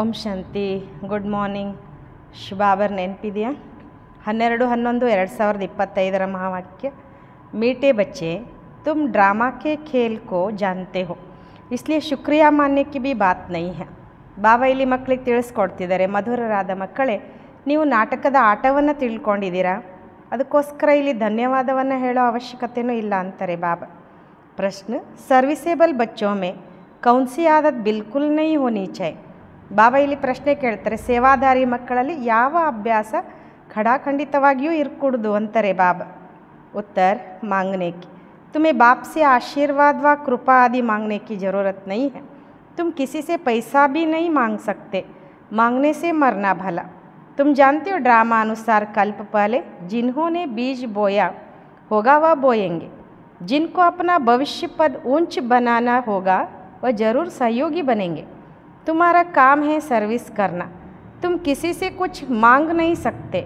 ಓಂ ಶಾಂತಿ. Good morning. ಶುಭಾಬರ್ ನೆನಪಿದೆಯಾ? 12/11/2025 महावाक्य। मीठे बच्चे, तुम ड्रामा के खेल को जानते हो, इसलिए शुक्रिया मानने की भी बात नहीं है. ಬಾಬಾ ಇಲ್ಲಿ ಮಕ್ಕಳಿಗೆ ತಿಳಿಸ್ಕೊಡ್ತಿದ್ದಾರೆ, ಮಧುರರಾದ ಮಕ್ಕಳೇ, ನೀವು ನಾಟಕದ ಆಟವನ್ನು ತಿಳ್ಕೊಂಡಿದ್ದೀರಾ, ಅದಕ್ಕೋಸ್ಕರ ಇಲ್ಲಿ ಧನ್ಯವಾದವನ್ನು ಹೇಳೋ ಅವಶ್ಯಕತೆಯೂ ಇಲ್ಲ ಅಂತಾರೆ ಬಾಬಾ. ಪ್ರಶ್ನೆ, ಸರ್ವಿಸೇಬಲ್ ಬಚ್ಚೋ ಮೇ ಕೌನ್ಸಿ ಆದತ್ ಬಿಲ್ಕುಲ್ ನೈ ಹೋನಿ ಚಾಯ್. ಬಾಬಾ ಇಲ್ಲಿ ಪ್ರಶ್ನೆ ಕೇಳ್ತಾರೆ, ಸೇವಾದಾರಿ ಮಕ್ಕಳಲ್ಲಿ ಯಾವ ಅಭ್ಯಾಸ ಖಡಾಖಂಡಿತವಾಗಿಯೂ ಇರ್ಕೂಡ್ದು ಅಂತಾರೆ ಬಾಬಾ. उत्तर, मांगने की. तुम्हें बाप से आशीर्वाद व कृपा आदि मांगने की ज़रूरत नहीं है. तुम किसी से पैसा भी नहीं मांग सकते. मांगने से मरना भला. तुम जानते हो ड्रामा अनुसार कल्प पहले जिन्होंने बीज बोया होगा वह बोएंगे. जिनको अपना भविष्य पद ऊंच बनाना होगा वह ज़रूर सहयोगी बनेंगे. तुम्हारा काम है सर्विस करना. तुम किसी से कुछ मांग नहीं सकते.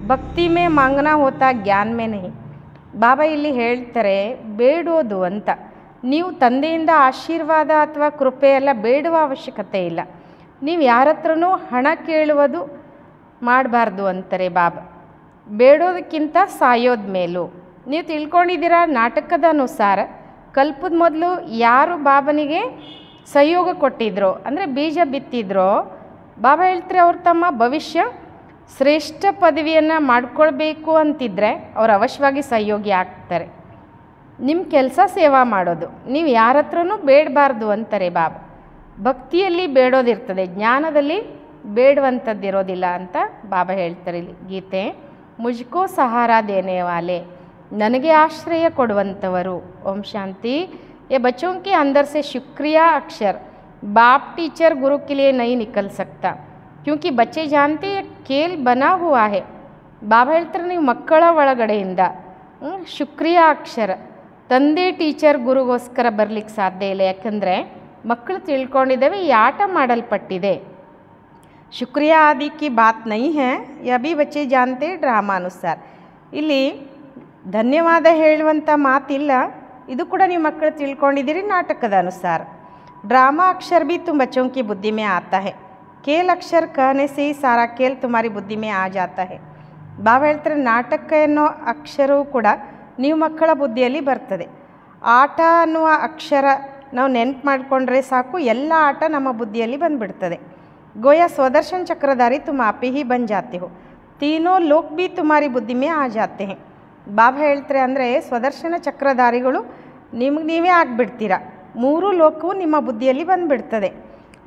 भक्ति में मांगना होता, ज्ञान में नहीं. ಬಾಬಾ ಇಲ್ಲಿ ಹೇಳ್ತಾರೆ, ಬೇಡೋದು ಅಂತ. ನೀವು ತಂದೆಯಿಂದ ಆಶೀರ್ವಾದ ಅಥವಾ ಕೃಪೆ ಎಲ್ಲ ಬೇಡುವ ಅವಶ್ಯಕತೆ ಇಲ್ಲ. ನೀವು ಯಾರ ಹತ್ರನೂ ಹಣ ಕೇಳುವುದು ಮಾಡಬಾರ್ದು ಅಂತಾರೆ ಬಾಬಾ. ಬೇಡೋದಕ್ಕಿಂತ ಸಾಯೋದ ಮೇಲೂ. ನೀವು ತಿಳ್ಕೊಂಡಿದ್ದೀರಾ, ನಾಟಕದ ಅನುಸಾರ ಕಲ್ಪದ ಮೊದಲು ಯಾರು ಬಾಬನಿಗೆ ಸಹಯೋಗ ಕೊಟ್ಟಿದ್ರೋ, ಅಂದರೆ ಬೀಜ ಬಿತ್ತಿದ್ರೋ, ಬಾಬಾ ಹೇಳ್ತಾರೆ ಅವ್ರು ತಮ್ಮ ಭವಿಷ್ಯ ಶ್ರೇಷ್ಠ ಪದವಿಯನ್ನು ಮಾಡ್ಕೊಳ್ಬೇಕು ಅಂತಿದ್ರೆ ಅವ್ರು ಅವಶ್ಯವಾಗಿ ಸಹಯೋಗಿ ಆಗ್ತಾರೆ. ನಿಮ್ಮ ಕೆಲಸ ಸೇವಾ ಮಾಡೋದು, ನೀವು ಯಾರ ಹತ್ರನೂ ಬೇಡಬಾರ್ದು ಅಂತಾರೆ ಬಾಬಾ. ಭಕ್ತಿಯಲ್ಲಿ ಬೇಡೋದಿರ್ತದೆ, ಜ್ಞಾನದಲ್ಲಿ ಬೇಡುವಂಥದ್ದಿರೋದಿಲ್ಲ ಅಂತ ಬಾಬಾ ಹೇಳ್ತಾರೆ ಇಲ್ಲಿ ಗೀತೆ. ಮುಜ್ಕೋ ಸಹಾರ ದೇನೆ ವಾಲೆ, ನನಗೆ ಆಶ್ರಯ ಕೊಡುವಂಥವರು. ಓಂ ಶಾಂತಿ. ये बच्चों के अंदर से शुक्रिया अक्षर बाप टीचर गुरु के लिए नहीं निकल सकता, क्योंकि बच्चे जानते हैं खेल बना हुआ है. ಬಾಬಾ ಹೇಳ್ತಾರೆ, ನೀವು ಮಕ್ಕಳ ಒಳಗಡೆಯಿಂದ ಶುಕ್ರಿಯಾ ಅಕ್ಷರ ತಂದೆ ಟೀಚರ್ ಗುರುಗೋಸ್ಕರ ಬರಲಿಕ್ಕೆ ಸಾಧ್ಯ ಇಲ್ಲ. ಯಾಕಂದರೆ ಮಕ್ಕಳು ತಿಳ್ಕೊಂಡಿದ್ದೇವೆ ಈ ಆಟ ಮಾಡಲ್ಪಟ್ಟಿದೆ. ಶುಕ್ರಿಯಾ ಆದಿ ಕಿ ಬಾತ್ ನೈ ಹೈ, ಯಬಿ ಬಚ್ಚೆ ಜಾನ್ತೆ ಡ್ರಾಮಾನುಸಾರ. ಇಲ್ಲಿ ಧನ್ಯವಾದ ಹೇಳುವಂಥ ಮಾತಿಲ್ಲ, ಇದು ಕೂಡ ನೀವು ಮಕ್ಕಳು ತಿಳ್ಕೊಂಡಿದ್ದೀರಿ ನಾಟಕದ ಅನುಸಾರ. ड्रामा अक्षर भी तुम बच्चों की बुद्धि में आता है. खेल अक्षर कहने से ही सारा खेल तुम्हारी बुद्धि में आ जाता है. ಬಾಬಾ ಹೇಳ್ತಾರೆ, ನಾಟಕ ಅನ್ನೋ ಅಕ್ಷರವೂ ಕೂಡ ನೀವು ಮಕ್ಕಳ ಬುದ್ಧಿಯಲ್ಲಿ ಬರ್ತದೆ. ಆಟ ಅನ್ನುವ ಅಕ್ಷರ ನಾವು ನೆನ್ಪು ಮಾಡಿಕೊಂಡ್ರೆ ಸಾಕು, ಎಲ್ಲ ಆಟ ನಮ್ಮ ಬುದ್ಧಿಯಲ್ಲಿ ಬಂದುಬಿಡ್ತದೆ. ಗೋಯಾ ಸ್ವದರ್ಶನ ಚಕ್ರಧಾರಿ ತುಮ್ ಆಪಿ ಹಿ ಬನ್ ಜಾತೆ ಹೋ, ತೀನೋ ಲೋಕ್ ಭಿ ತುಮಾರಿ ಬುದ್ಧಿ ಮೇ ಆ ಜಾತೆ ಹೇ. ಬಾಬಾ ಹೇಳ್ತಾರೆ, ಅಂದರೆ ಸ್ವದರ್ಶನ ಚಕ್ರಧಾರಿಗಳು ನಿಮಗೆ ನೀವೇ ಆಗಿಬಿಡ್ತೀರ, ಮೂರು ಲೋಕವು ನಿಮ್ಮ ಬುದ್ಧಿಯಲ್ಲಿ ಬಂದುಬಿಡ್ತದೆ.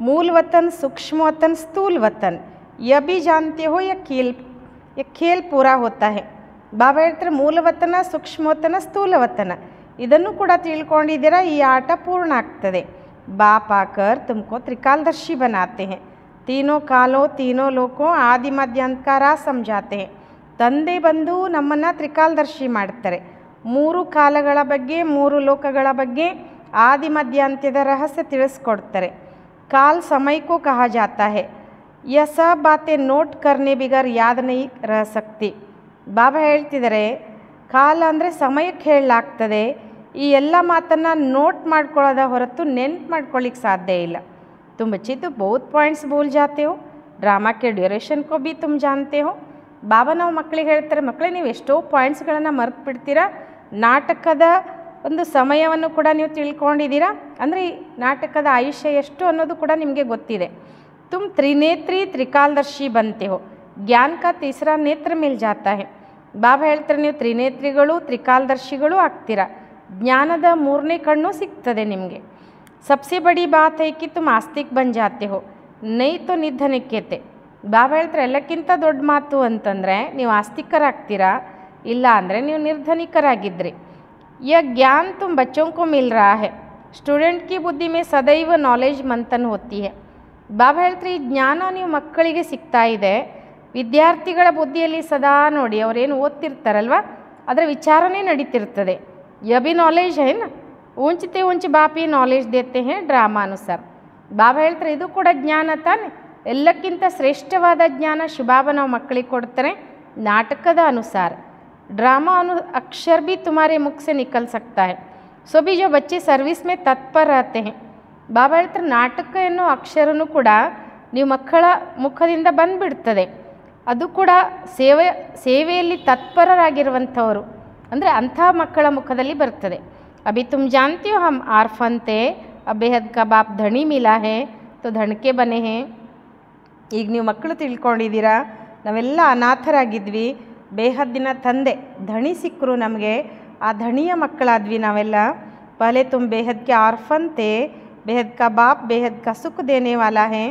ಮೂಲ ವತನ್, ಸೂಕ್ಷ್ಮ ವತನ್, ಸ್ಥೂಲ್ ವತನ್, ಯ ಭಿ ಜಾನ್ತೆ ಹೋ ಯ ಖೇಲ್ ಪೂರಾ ಹೋತಾ ಹೇ. ಬಾಬಾ ಹೇಳ್ತಾರೆ, ಮೂಲವತನ, ಸೂಕ್ಷ್ಮವತನ, ಸ್ಥೂಲವತನ ಇದನ್ನು ಕೂಡ ತಿಳ್ಕೊಂಡಿದ್ದೀರಾ, ಈ ಆಟ ಪೂರ್ಣ ಆಗ್ತದೆ. ಬಾಪ್ ಆಕರ್ ತುಮಕೋ ತ್ರಿಕಾಲದರ್ಶಿ ಬನಾತೆ ಹೇ. ತೀನೋ ಕಾಲೋ ತೀನೋ ಲೋಕೋ ಆದಿ ಮಧ್ಯಾಂತರ ಸಮಜಾತೆ ಹೇ. ತಂದೆ ಬಂದು ನಮ್ಮನ್ನು ತ್ರಿಕಾಲದರ್ಶಿ ಮಾಡ್ತಾರೆ. ಮೂರು ಕಾಲಗಳ ಬಗ್ಗೆ, ಮೂರು ಲೋಕಗಳ ಬಗ್ಗೆ ಆದಿ ಮಧ್ಯಾಂತ್ಯದ ರಹಸ್ಯ ತಿಳಿಸ್ಕೊಡ್ತಾರೆ. ಕಾಲ್ ಸಮಯಕ್ಕೂ ಕಹಾ ಜಾತಾ ಹೇ. ಯಹ ಸಬ್ ಬಾತೆ ನೋಟ್ ಕರ್ನೆ ಬಿಗರ್ ಯಾದ್ ನೈ ರಹ ಸಕ್ತಿ. ಬಾಬಾ ಹೇಳ್ತಿದ್ದಾರೆ, ಕಾಲ ಅಂದರೆ ಸಮಯಕ್ಕೆ ಹೇಳಲಾಗ್ತದೆ, ಈ ಎಲ್ಲ ಮಾತನ್ನು ನೋಟ್ ಮಾಡ್ಕೊಳ್ಳೋದ ಹೊರತು ನೆನ್ಪು ಮಾಡ್ಕೊಳ್ಳಿಕ್ಕೆ ಸಾಧ್ಯ ಇಲ್ಲ. तुम बच्चे तो बहुत पॉइंट्स भूल जाते हो, ड्रामा के ड्यूरेशन को भी तुम जानते हो. ಬಾಬಾ ನಾವು ಮಕ್ಕಳಿಗೆ ಹೇಳ್ತಾರೆ, ಮಕ್ಕಳೇ ನೀವು ಎಷ್ಟೋ ಪಾಯಿಂಟ್ಸ್ಗಳನ್ನು ಮರೆತು ಬಿಡ್ತೀರಾ, ನಾಟಕದ ಒಂದು ಸಮಯವನ್ನು ಕೂಡ ನೀವು ತಿಳ್ಕೊಂಡಿದ್ದೀರಾ, ಅಂದರೆ ಈ ನಾಟಕದ ಆಯುಷ್ಯ ಎಷ್ಟು ಅನ್ನೋದು ಕೂಡ ನಿಮಗೆ ಗೊತ್ತಿದೆ. ತುಮ್ ತ್ರಿನೇತ್ರಿ ತ್ರಿಕಾಲದರ್ಶಿ ಬಂತೆ ಹೋ, ಜ್ಞಾನ ಕಾ ತೀಸರಾ ನೇತ್ರ ಮಿಲ್ ಜಾತಾ ಹೇ. ಬಾಬಾ ಹೇಳ್ತಾರೆ, ನೀವು ತ್ರಿನೇತ್ರಿಗಳು ತ್ರಿಕಾಲದರ್ಶಿಗಳು ಆಗ್ತೀರಾ, ಜ್ಞಾನದ ಮೂರನೇ ಕಣ್ಣು ಸಿಗ್ತದೆ ನಿಮಗೆ. ಸಬ್ಸೆ ಬಡಿ ಬಾತ್ ಹೈ ಕಿ ತುಮ್ ಆಸ್ತಿಕ್ ಬನ್ ಜಾತೆ ಹೋ, ನೈ ತೋ ನಿಧನಕ್ಕೆತೆ. ಬಾಬಾ ಹೇಳ್ತಾರೆ, ಎಲ್ಲಕ್ಕಿಂತ ದೊಡ್ಡ ಮಾತು ಅಂತಂದರೆ ನೀವು ಆಸ್ತಿಕರಾಗ್ತೀರಾ, ಇಲ್ಲ ಅಂದರೆ ನೀವು ನಿರ್ಧನಿಕರಾಗಿದ್ರಿ. ಯ ಜ್ಞಾನ ತುಮ್ ಬಚ್ಚೋं को मिल रहा है. ಸ್ಟೂಡೆಂಟ್ ಕಿ ಬುದ್ಧಿ ಮೇ ಸದೈವ ನಾಲೆಜ್ ಮಂಥನ್ ಹೋತಿ ಹೈ. ಬಾಬಾ ಹೇಳ್ತಾರೆ, ಈ ಜ್ಞಾನ ನೀವು ಮಕ್ಕಳಿಗೆ ಸಿಗ್ತಾ ಇದೆ, ವಿದ್ಯಾರ್ಥಿಗಳ ಬುದ್ಧಿಯಲ್ಲಿ ಸದಾ ನೋಡಿ ಅವರೇನು ಓದ್ತಿರ್ತಾರಲ್ವ ಅದರ ವಿಚಾರನೇ ನಡೀತಿರ್ತದೆ. ಯಬಿ ನಾಲೆಜ್ ಹೈ ನಾ, ಊಂಚತೆ ಊಂಚ ಬಾಪಿ ನಾಲೆಜ್ ದೇತೆ ಹೇ ಡ್ರಾಮಾ ಅನುಸಾರ. ಬಾಬಾ ಹೇಳ್ತಾರೆ, ಇದು ಕೂಡ ಜ್ಞಾನ ತಾನೆ, ಎಲ್ಲಕ್ಕಿಂತ ಶ್ರೇಷ್ಠವಾದ ಜ್ಞಾನ ಶುಭಾಬ ನಾವು ಮಕ್ಕಳಿಗೆ ಕೊಡ್ತಾರೆ ನಾಟಕದ ಅನುಸಾರ. ड्रामा अक्षर भी तुम्हारे मुख से निकल सकता है. सो भी जो बच्चे सर्विस में तत्पर रहते हैं, ಬಾಬಾ ಹೇಳ್ತಾರೆ, ನಾಟಕ ಎನ್ನೋ ಅಕ್ಷರನೂ ಕೂಡ ನೀವು ಮಕ್ಕಳ ಮುಖದಿಂದ ಬಂದುಬಿಡ್ತದೆ. ಅದು ಕೂಡ ಸೇವೆಯಲ್ಲಿ ತತ್ಪರರಾಗಿರುವಂಥವರು, ಅಂದರೆ ಅಂಥ ಮಕ್ಕಳ ಮುಖದಲ್ಲಿ ಬರ್ತದೆ. ಅಭಿ ತುಮ್ ಜಾನ್ತಿ ಹೋ ಹಮ್ ಆರ್ಫನ್ ಥೆ, अब बेहद का बाप धनी मिला है तो धड़के बने हैं. ಈಗ ನೀವು ಮಕ್ಕಳು ತಿಳ್ಕೊಂಡಿದ್ದೀರಾ, ನಾವೆಲ್ಲ ಅನಾಥರಾಗಿದ್ವಿ, ಬೇಹದ್ದಿನ ತಂದೆ ಧಣಿ ಸಿಕ್ಕರು ನಮಗೆ, ಆ ಧಣಿಯ ಮಕ್ಕಳಾದ್ವಿ ನಾವೆಲ್ಲ. ಪಹಲೆ ತುಮ್ ಬೇಹದ್ ಕೆ ಆರ್ಫನ್ ಥೆ, ಬೇಹದ್ का बाप बेहद का सुख देने वाला है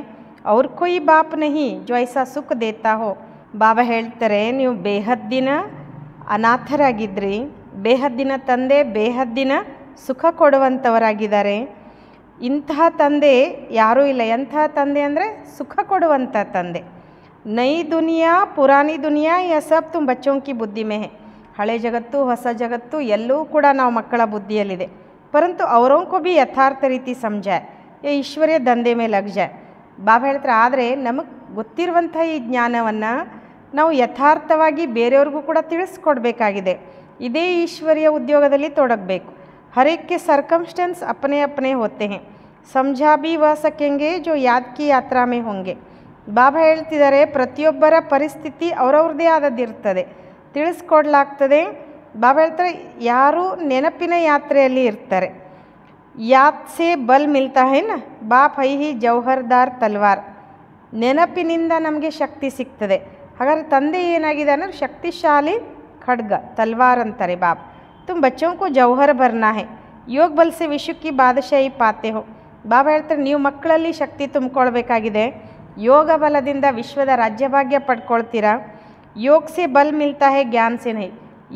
और कोई बाप नहीं जो ऐसा सुख देता हो. ಬಾಬಾ ಹೇಳ್ತಾರೆ, ನೀವು ಬೇಹದ್ದಿನ ಅನಾಥರಾಗಿದ್ರಿ, ಬೇಹದ್ದಿನ ತಂದೆ ಬೇಹದ್ದಿನ ಸುಖ ಕೊಡುವಂಥವರಾಗಿದ್ದಾರೆ. ಇಂತಹ ತಂದೆ ಯಾರೂ ಇಲ್ಲ. ಎಂತಹ ತಂದೆ ಅಂದರೆ ಸುಖ ಕೊಡುವಂಥ ತಂದೆ. ನೈ ದುನಿಯಾ ಪುರಾಣಿ ದುನಿಯಾ ಯಾ ಸಬ್ ತುಮ್ ಬಚ್ಚೋಂ ಕಿ ಬುದ್ಧಿ ಮೇ ಹೈ. ಹಳೆ ಜಗತ್ತು ಹೊಸ ಜಗತ್ತು ಎಲ್ಲವೂ ಕೂಡ ನಾವು ಮಕ್ಕಳ ಬುದ್ಧಿಯಲ್ಲಿದೆ. ಪರಂತು ಅವರೋಂ ಕೋ ಭಿ ಯಥಾರ್ಥ ರೀತಿ ಸಮಜಾಯ್, ಯಾ ಈಶ್ವರ್ಯ ದಂಧೆ ಮೇಲೆ ಲಗ್ ಜಾಯ್. ಬಾಬಾ ಹೇಳ್ತಾರೆ, ಆದರೆ ನಮಗೆ ಗೊತ್ತಿರುವಂಥ ಈ ಜ್ಞಾನವನ್ನು ನಾವು ಯಥಾರ್ಥವಾಗಿ ಬೇರೆಯವ್ರಿಗೂ ಕೂಡ ತಿಳಿಸ್ಕೊಡ್ಬೇಕಾಗಿದೆ. ಇದೇ ಈಶ್ವರ್ಯ ಉದ್ಯೋಗದಲ್ಲಿ ತೊಡಗಬೇಕು. हर एक के सर्कमस्टेंस अपने अपने होते हैं, समझा भी वह सकेंगे जो याद की यात्रा में होंगे. ಬಾಬಾ ಹೇಳ್ತಿದ್ದಾರೆ, ಪ್ರತಿಯೊಬ್ಬರ ಪರಿಸ್ಥಿತಿ ಅವರವ್ರದ್ದೇ ಆದದ್ದಿರ್ತದೆ, ತಿಳಿಸ್ಕೊಡ್ಲಾಗ್ತದೆ. ಬಾಬಾ ಹೇಳ್ತಾರೆ, ಯಾರು ನೆನಪಿನ ಯಾತ್ರೆಯಲ್ಲಿ ಇರ್ತಾರೆ. ಯಾದ್ ಸೇ ಬಲ್ ಮಿಲ್ತಾ ಹೈ ನ, ಬಾಪ್ ಹೈ ಹಿ ಜೌಹರ್ದಾರ್ ತಲ್ವಾರ್. ನೆನಪಿನಿಂದ ನಮಗೆ ಶಕ್ತಿ ಸಿಗ್ತದೆ. ಹಾಗಾದ್ರೆ ತಂದೆ ಏನಾಗಿದೆ ಅಂದರೆ ಶಕ್ತಿಶಾಲಿ ಖಡ್ಗ, ತಲ್ವಾರ್ ಅಂತಾರೆ ಬಾಬಾ. तुम बच्चों को जौहर भरना है, योग बल से विश्व की बादशाही पाते हो. ಬಾಬಾ ಹೇಳ್ತಾರೆ, ನೀವು ಮಕ್ಕಳಲ್ಲಿ ಶಕ್ತಿ ತುಂಬಿಕೊಳ್ಬೇಕಾಗಿದೆ, ಯೋಗ ಬಲದಿಂದ ವಿಶ್ವದ ರಾಜ್ಯಭಾಗ್ಯ ಪಡ್ಕೊಳ್ತೀರಾ. ಯೋಗ ಸೆ ಬಲ್ ಮಿಲ್ತಾ ಹೈ ಜ್ಞಾನ ಸೆ ನಹಿ.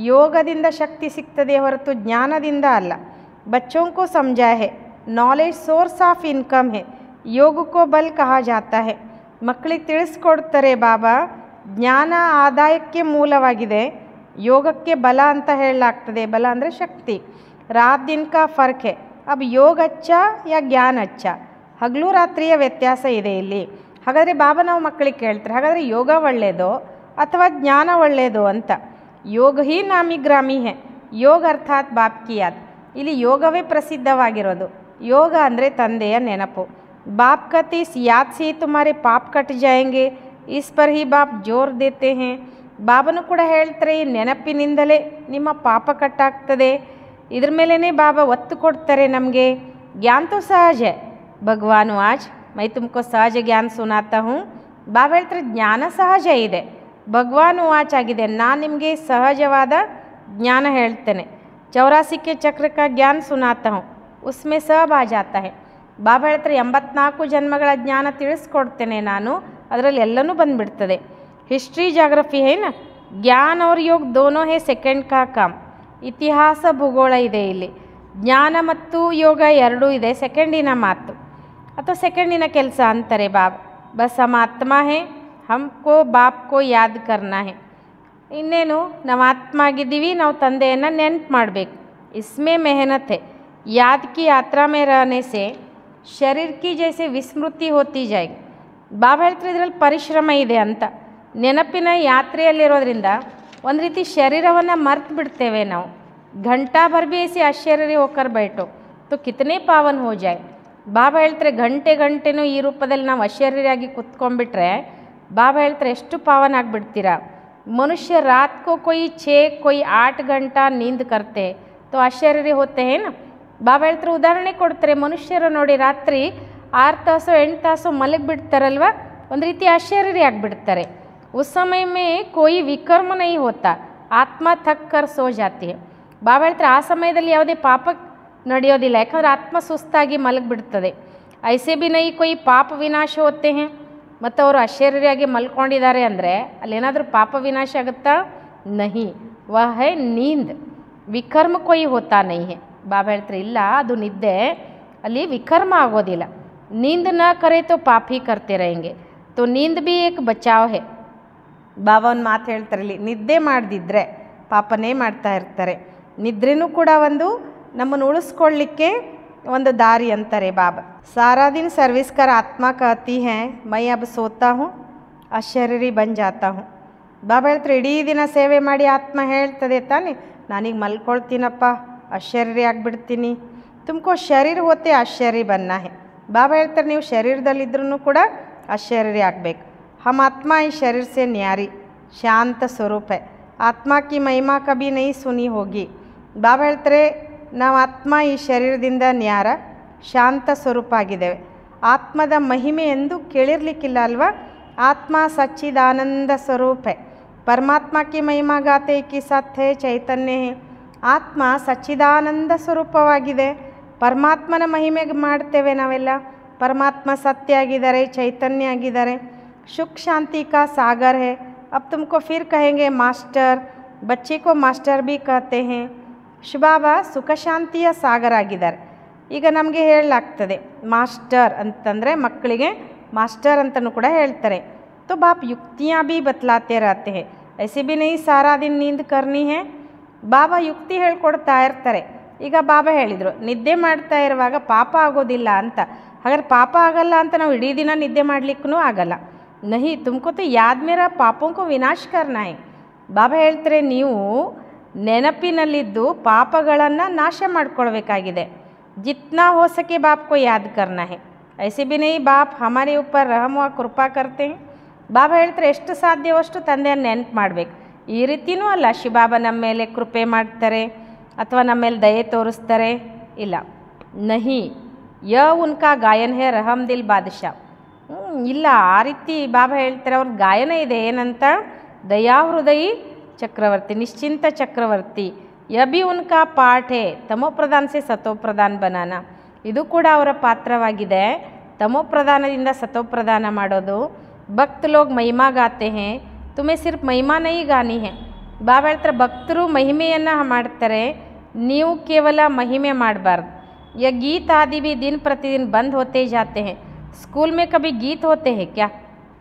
ಯೋಗದಿಂದ ಶಕ್ತಿ ಸಿಗ್ತದೆ ಹೊರತು ಜ್ಞಾನದಿಂದ ಅಲ್ಲ. ಬಚ್ಚೋं को समझा है नॉलेज सोर्स ಆಫ್ ಇನ್ಕಮ್ है, ಯೋಗ ಕೋ ಬಲ್ ಕಹಾ ಜಾತಾ है. ಮಕ್ಕಳಿಗೆ ತಿಳಿಸ್ಕೊಡ್ತಾರೆ ಬಾಬಾ, ಜ್ಞಾನ ಆದಾಯಕ್ಕೆ ಮೂಲವಾಗಿದೆ, ಯೋಗಕ್ಕೆ ಬಲ ಅಂತ ಹೇಳಲಾಗ್ತದೆ. ಬಲ ಅಂದರೆ ಶಕ್ತಿ. ರಾತ್ ದಿನ ಕಾ ಫರ್ಕ್ ಹೈ, ಅಬ್ ಯೋಗ ಅಚ್ಚ ಯಾ ಜ್ಞಾನ ಅಚ್ಚ. ಹಗಲು ರಾತ್ರಿಯ ವ್ಯತ್ಯಾಸ ಇದೆ ಇಲ್ಲಿ. ಹಾಗಾದರೆ ಬಾಬಾ ನಾವು ಮಕ್ಕಳಿಗೆ ಕೇಳ್ತಾರೆ, ಹಾಗಾದರೆ ಯೋಗ ಒಳ್ಳೆಯದೋ ಅಥವಾ ಜ್ಞಾನ ಒಳ್ಳೆಯದೋ ಅಂತ. ಯೋಗ ಹಿ ನಾಮಿ ಗ್ರಾಮಿ ಹೇ, ಯೋಗ ಅರ್ಥಾತ್ ಬಾಪ್ ಕಿ ಯಾದ್. ಇಲ್ಲಿ ಯೋಗವೇ ಪ್ರಸಿದ್ಧವಾಗಿರೋದು. ಯೋಗ ಅಂದರೆ ತಂದೆಯ ನೆನಪು. ಬಾಪ್ ಕತೆ ಇಸ್ ಯಾದ್ ಸೇ ತುಮಾರೆ ಪಾಪ್ ಕಟ್ ಜಾಯಂಗೆ, ಇಸ್ ಪರ್ ಹಿ ಬಾಪ್ ಜೋರ್ ದೇತೆ ಹೇ. ಬಾಬನು ಕೂಡ ಹೇಳ್ತಾರೆ, ಈ ನೆನಪಿನಿಂದಲೇ ನಿಮ್ಮ ಪಾಪ ಕಟ್ಟಾಗ್ತದೆ, ಇದ್ರ ಮೇಲೇ ಬಾಬಾ ಒತ್ತು ಕೊಡ್ತಾರೆ ನಮಗೆ. ಜ್ಞಾನ ತೋ ಸಹಜ ಹೈ, ಭಗವಾನು ಆಜ್ ಮೈ ತುಮಕೋ ಸಹಜ ಜ್ಞಾನ ಸುನಾತಾ ಹೂँ. ಬಾಬಾ ಹೇಳ್ತಾರೆ, ಜ್ಞಾನ ಸಹಜ ಇದೆ, ಭಗವಾನು ಆಚ್ ಆಗಿದೆ, ನಾನು ನಿಮಗೆ ಸಹಜವಾದ ಜ್ಞಾನ ಹೇಳ್ತೇನೆ. 84 के चक्र का ज्ञान सुनाता हूँ, उसमें सब आ जाता है. ಬಾಬಾ ಹೇಳ್ತಾರೆ, 84 ಜನ್ಮಗಳ ಜ್ಞಾನ ತಿಳಿಸ್ಕೊಡ್ತೇನೆ ನಾನು, ಅದರಲ್ಲಿ ಎಲ್ಲನೂ ಬಂದುಬಿಡ್ತದೆ. हिस्ट्री ಜಾಗ್ರಫಿ है ना, ज्ञान और योग दोनों है सेकेंड का काम. ಇತಿಹಾಸ ಭೂಗೋಳ ಇದೆ ಇಲ್ಲಿ. ಜ್ಞಾನ ಮತ್ತು ಯೋಗ ಎರಡೂ ಇದೆ, ಸೆಕೆಂಡಿನ ಮಾತು ಅಥವಾ ಸೆಕೆಂಡಿನ ಕೆಲಸ ಅಂತಾರೆ ಬಾಬಾ. ಬಸ್ ಹಮ್ ಆತ್ಮ ಹೇ, ಹಮ್ಕೋ ಬಾಪ್ ಕೋ ಯಾದ್ ಕರ್ನಾ ಹೇ. ಇನ್ನೇನು, ನಾವು ಆತ್ಮ ಆಗಿದ್ದೀವಿ, ನಾವು ತಂದೆಯನ್ನು ನೆನ್ಪು ಮಾಡಬೇಕು. ಇಸ್ಮೇ ಮೆಹನತ್ ಹೇ, ಯಾದ್ ಕಿ ಯಾತ್ರಾ ಮೇ ರಹನೆ ಸೆ ಶರೀರ್ ಕಿ ಜೈಸೆ ವಿಸ್ಮೃತಿ ಹೋತಿ ಜಾಯ್. ಬಾಬಾ ಹೇಳ್ತಾರೆ, ಇದರಲ್ಲಿ ಪರಿಶ್ರಮ ಇದೆ ಅಂತ. ನೆನಪಿನ ಯಾತ್ರೆಯಲ್ಲಿರೋದ್ರಿಂದ ಒಂದು ರೀತಿ ಶರೀರವನ್ನು ಮರ್ತು ಬಿಡ್ತೇವೆ ನಾವು. घंटा भर भी ऐसे आश्चर्य होकर बैठो तो कितने पावन हो जाए. ಬಾಬಾ ಹೇಳ್ತಾರೆ, ಗಂಟೆ ಗಂಟೆನೂ ಈ ರೂಪದಲ್ಲಿ ನಾವು ಆಶ್ಚರ್ಯರಾಗಿ ಕುತ್ಕೊಂಡ್ಬಿಟ್ರೆ ಬಾಬಾ ಹೇಳ್ತಾರೆ ಎಷ್ಟು ಪಾವನ ಆಗಿಬಿಡ್ತೀರಾ. ಮನುಷ್ಯ रात को कोई 6 कोई 8 घंटा नींद करते तो आश्चर्य होते हैं ना. ಬಾಬಾ ಹೇಳ್ತಾರೆ, ಉದಾಹರಣೆ ಕೊಡ್ತಾರೆ, ಮನುಷ್ಯರು ನೋಡಿ ರಾತ್ರಿ 6 ತಾಸು 8 ತಾಸು ಮಲಗಿಬಿಡ್ತಾರಲ್ವ, ಒಂದು ರೀತಿ ಆಶ್ಚರ್ಯ ಆಗಿಬಿಡ್ತಾರೆ. उस समय में कोई विकर्म नहीं होता, आत्मा थक कर सो जाती है. ಬಾಬಾ ಹೇಳ್ತಾರೆ, ಆ ಸಮಯದಲ್ಲಿ ಯಾವುದೇ ಪಾಪ ನಡೆಯೋದಿಲ್ಲ, ಯಾಕಂದರೆ ಆತ್ಮ ಸುಸ್ತಾಗಿ ಮಲಗಿಬಿಡ್ತದೆ. ಐಸೆ ಬಿ ನೈ ಕೊಯ್ ಪಾಪ ವಿನಾಶ ಹೋತೆ ಹೇ. ಮತ್ತು ಅವರು ಆಶ್ಚರ್ಯವಾಗಿ ಮಲ್ಕೊಂಡಿದ್ದಾರೆ ಅಂದರೆ ಅಲ್ಲೇನಾದರೂ ಪಾಪ ವಿನಾಶ ಆಗುತ್ತಾ? ನಹಿ, ವಹ ಹೈ ನೀಂದ್, ವಿಕರ್ಮ ಕೊಯ್ ಹೋತಾ ನಹಿ ಹೇ. ಬಾಬಾ ಹೇಳ್ತಾರೆ, ಇಲ್ಲ, ಅದು ನಿದ್ದೆ, ಅಲ್ಲಿ ವಿಕರ್ಮ ಆಗೋದಿಲ್ಲ. ನೀಂದ್ ನ ಕರೆ ತೋ ಪಾಪ ಹಿ ಕರ್ತೆ रहेंगे, तो नींद भी एक बचाव है. ಬಾಬಾ ಒಂದು ಮಾತು ಹೇಳ್ತಾರೆ, ಇಲ್ಲಿ ನಿದ್ದೆ ಮಾಡದಿದ್ದರೆ ಪಾಪನೇ ಮಾಡ್ತಾ ಇರ್ತಾರೆ. ನಿದ್ರೆನೂ ಕೂಡ ಒಂದು ನಮ್ಮನ್ನು ಉಳಿಸ್ಕೊಳ್ಳಿಕ್ಕೆ ಒಂದು ದಾರಿ ಅಂತಾರೆ ಬಾಬಾ. ಸಾರಾ ದಿನ ಸರ್ವಿಸ್ ಕರ್ ಆತ್ಮ ಕಹತಿ ಹೈ ಮೈ ಅಬ್ ಸೋತಾ ಹೂँ ಆಶ್ಚರ್ಯ ಬನ್ ಜಾತಾ ಹೂँ. ಬಾಬಾ ಹೇಳ್ತಾರೆ, ಇಡೀ ದಿನ ಸೇವೆ ಮಾಡಿ ಆತ್ಮ ಹೇಳ್ತದೆ ತಾನೆ, ನಾನೀಗ ಮಲ್ಕೊಳ್ತೀನಪ್ಪ, ಆಶ್ಚರ್ಯ ಆಗಿಬಿಡ್ತೀನಿ. ತುಮಕೋ ಶರೀರ ಹೋತೆ ಆಶ್ಚರ್ಯ ಬನ್ನ ಹೇ. ಬಾಬಾ ಹೇಳ್ತಾರೆ, ನೀವು ಶರೀರದಲ್ಲಿದ್ರೂ ಕೂಡ अशरीरी ಆಗಬೇಕು. हम आत्मा इस शरीर से न्यारी शांत स्वरूप है. आत्मा की महिमा कभी नहीं सुनी होगी. ಬಾಬಾ ಹೇಳ್ತಾರೆ ನಾವು ಆತ್ಮ ಈ ಶರೀರದಿಂದ ನ್ಯಾರ ಶಾಂತ ಸ್ವರೂಪ ಆಗಿದ್ದೇವೆ. ಆತ್ಮದ ಮಹಿಮೆ ಎಂದು ಕೇಳಿರಲಿಕ್ಕಿಲ್ಲ ಅಲ್ವಾ. ಆತ್ಮ ಸಚ್ಚಿದಾನಂದ ಸ್ವರೂಪ है. परमात्मा की महिमा गाते कि सत्य ಚೈತನ್ಯ है. ಆತ್ಮ ಸಚ್ಚಿದಾನಂದ ಸ್ವರೂಪವಾಗಿದೆ. ಪರಮಾತ್ಮನ ಮಹಿಮೆ ಮಾಡ್ತೇವೆ ನಾವೆಲ್ಲ. परमात्मा सत्य ಆಗಿದ್ದಾರೆ, ಚೈತನ್ಯ ಆಗಿದ್ದಾರೆ. सुख शांति का सागर है. अब तुमको फिर कहेंगे मास्टर. बच्चे को मास्टर भी कहते हैं. ಶಿವಬಾಬಾ ಸುಖ ಶಾಂತಿಯ ಸಾಗರ ಆಗಿದ್ದಾರೆ. ಈಗ ನಮಗೆ ಹೇಳಲಾಗ್ತದೆ ಮಾಸ್ಟರ್ ಅಂತಂದರೆ ಮಕ್ಕಳಿಗೆ ಮಾಸ್ಟರ್ ಅಂತಲೂ ಕೂಡ ಹೇಳ್ತಾರೆ. तो बाप युक्तियाँ भी बतलाते रहते हैं. ऐसे भी नहीं सारा दिन नींद करनी है. ಬಾಬಾ ಯುಕ್ತಿ ಹೇಳ್ಕೊಡ್ತಾ ಇರ್ತಾರೆ. ಈಗ ಬಾಬಾ ಹೇಳಿದರು ನಿದ್ದೆ ಮಾಡ್ತಾ ಇರುವಾಗ ಪಾಪ ಆಗೋದಿಲ್ಲ ಅಂತ. ಹಾಗಾದ್ರೆ ಪಾಪ ಆಗಲ್ಲ ಅಂತ ನಾವು ಇಡೀ ದಿನ ನಿದ್ದೆ ಮಾಡಲಿಕ್ಕೂ ಆಗಲ್ಲ. ನಹಿ ತುಮಕೋ ತೋ ಯಾದ್ ಮೇರಾ ಪಾಪೋಂಕೋ ವಿನಾಶ ಕರ್ನಾ ಹೈ. ಬಾಬಾ ಹೇಳ್ತಾರೆ ನೀವು ನೆನಪಿನಲ್ಲಿದ್ದು ಪಾಪಗಳನ್ನು ನಾಶ ಮಾಡ್ಕೊಳ್ಬೇಕಾಗಿದೆ. ಜಿತ್ನಾ ಹೋ ಸಕೆ ಬಾಪ್ಕೋ ಯಾದ್ ಕರ್ನಾ ಹೈ. ಐಸೆ ಬಿ ನಹಿ ಬಾಪ್ ಹಮಾರೆ ऊपर रहम व ಕೃಪಾ ಕರ್ತೆ ಹೈ. ಬಾಬಾ ಹೇಳ್ತಾರೆ ಎಷ್ಟು ಸಾಧ್ಯವಷ್ಟು ತಂದೆಯನ್ನು ನೆನಪು ಮಾಡಬೇಕು. ಈ ರೀತಿಯೂ ಅಲ್ಲ ಶಿವಬಾಬಾ ನಮ್ಮ ಮೇಲೆ ಕೃಪೆ ಮಾಡ್ತಾರೆ ಅಥವಾ ನಮ್ಮ ಮೇಲೆ ದಯೆ ತೋರಿಸ್ತಾರೆ, ಇಲ್ಲ. ನಹಿ ಯ ಉನ್ಕಾ ಗಾಯನ ಹೇ ರಹಮ್ ದಿಲ್ ಬಾದಶಾ. ಇಲ್ಲ, ಆ ರೀತಿ ಬಾಬಾ ಹೇಳ್ತಾರೆ ಅವ್ರ ಗಾಯನ ಇದೆ. ಏನಂತ? ದಯಾ ಹೃದಯಿ ಚಕ್ರವರ್ತಿ, ನಿಶ್ಚಿಂತ ಚಕ್ರವರ್ತಿ. ಯ ಬಿ ಉನ್ಕಾ ಪಾಠ ಹೇ ತಮೋ ಪ್ರಧಾನ ಸೆ ಸತೋ ಪ್ರಧಾನ ಬನಾನ. ಇದು ಕೂಡ ಅವರ ಪಾತ್ರವಾಗಿದೆ, ತಮೋ ಪ್ರಧಾನದಿಂದ ಸತೋ ಪ್ರಧಾನ ಮಾಡೋದು. ಭಕ್ತ ಲೋಗ್ ಮಹಿಮಾ ಗಾತೆ ಹೇ, ತುಮೇ ಸಿರ್ಫ್ ಮಹಿಮಾ ನಹಿ ಗಾನಿ ಹೇ. ಬಾಬಾ ಹೇಳ್ತಾರೆ ಭಕ್ತರು ಮಹಿಮೆಯನ್ನು ಮಾಡ್ತಾರೆ, ನೀವು ಕೇವಲ ಮಹಿಮೆ ಮಾಡಬಾರ್ದು. ಯ ಗೀತ ಆದಿ भी दिन प्रतिदिन बंद होते जाते हैं. स्कूल में कभी गीत होते हैं क्या?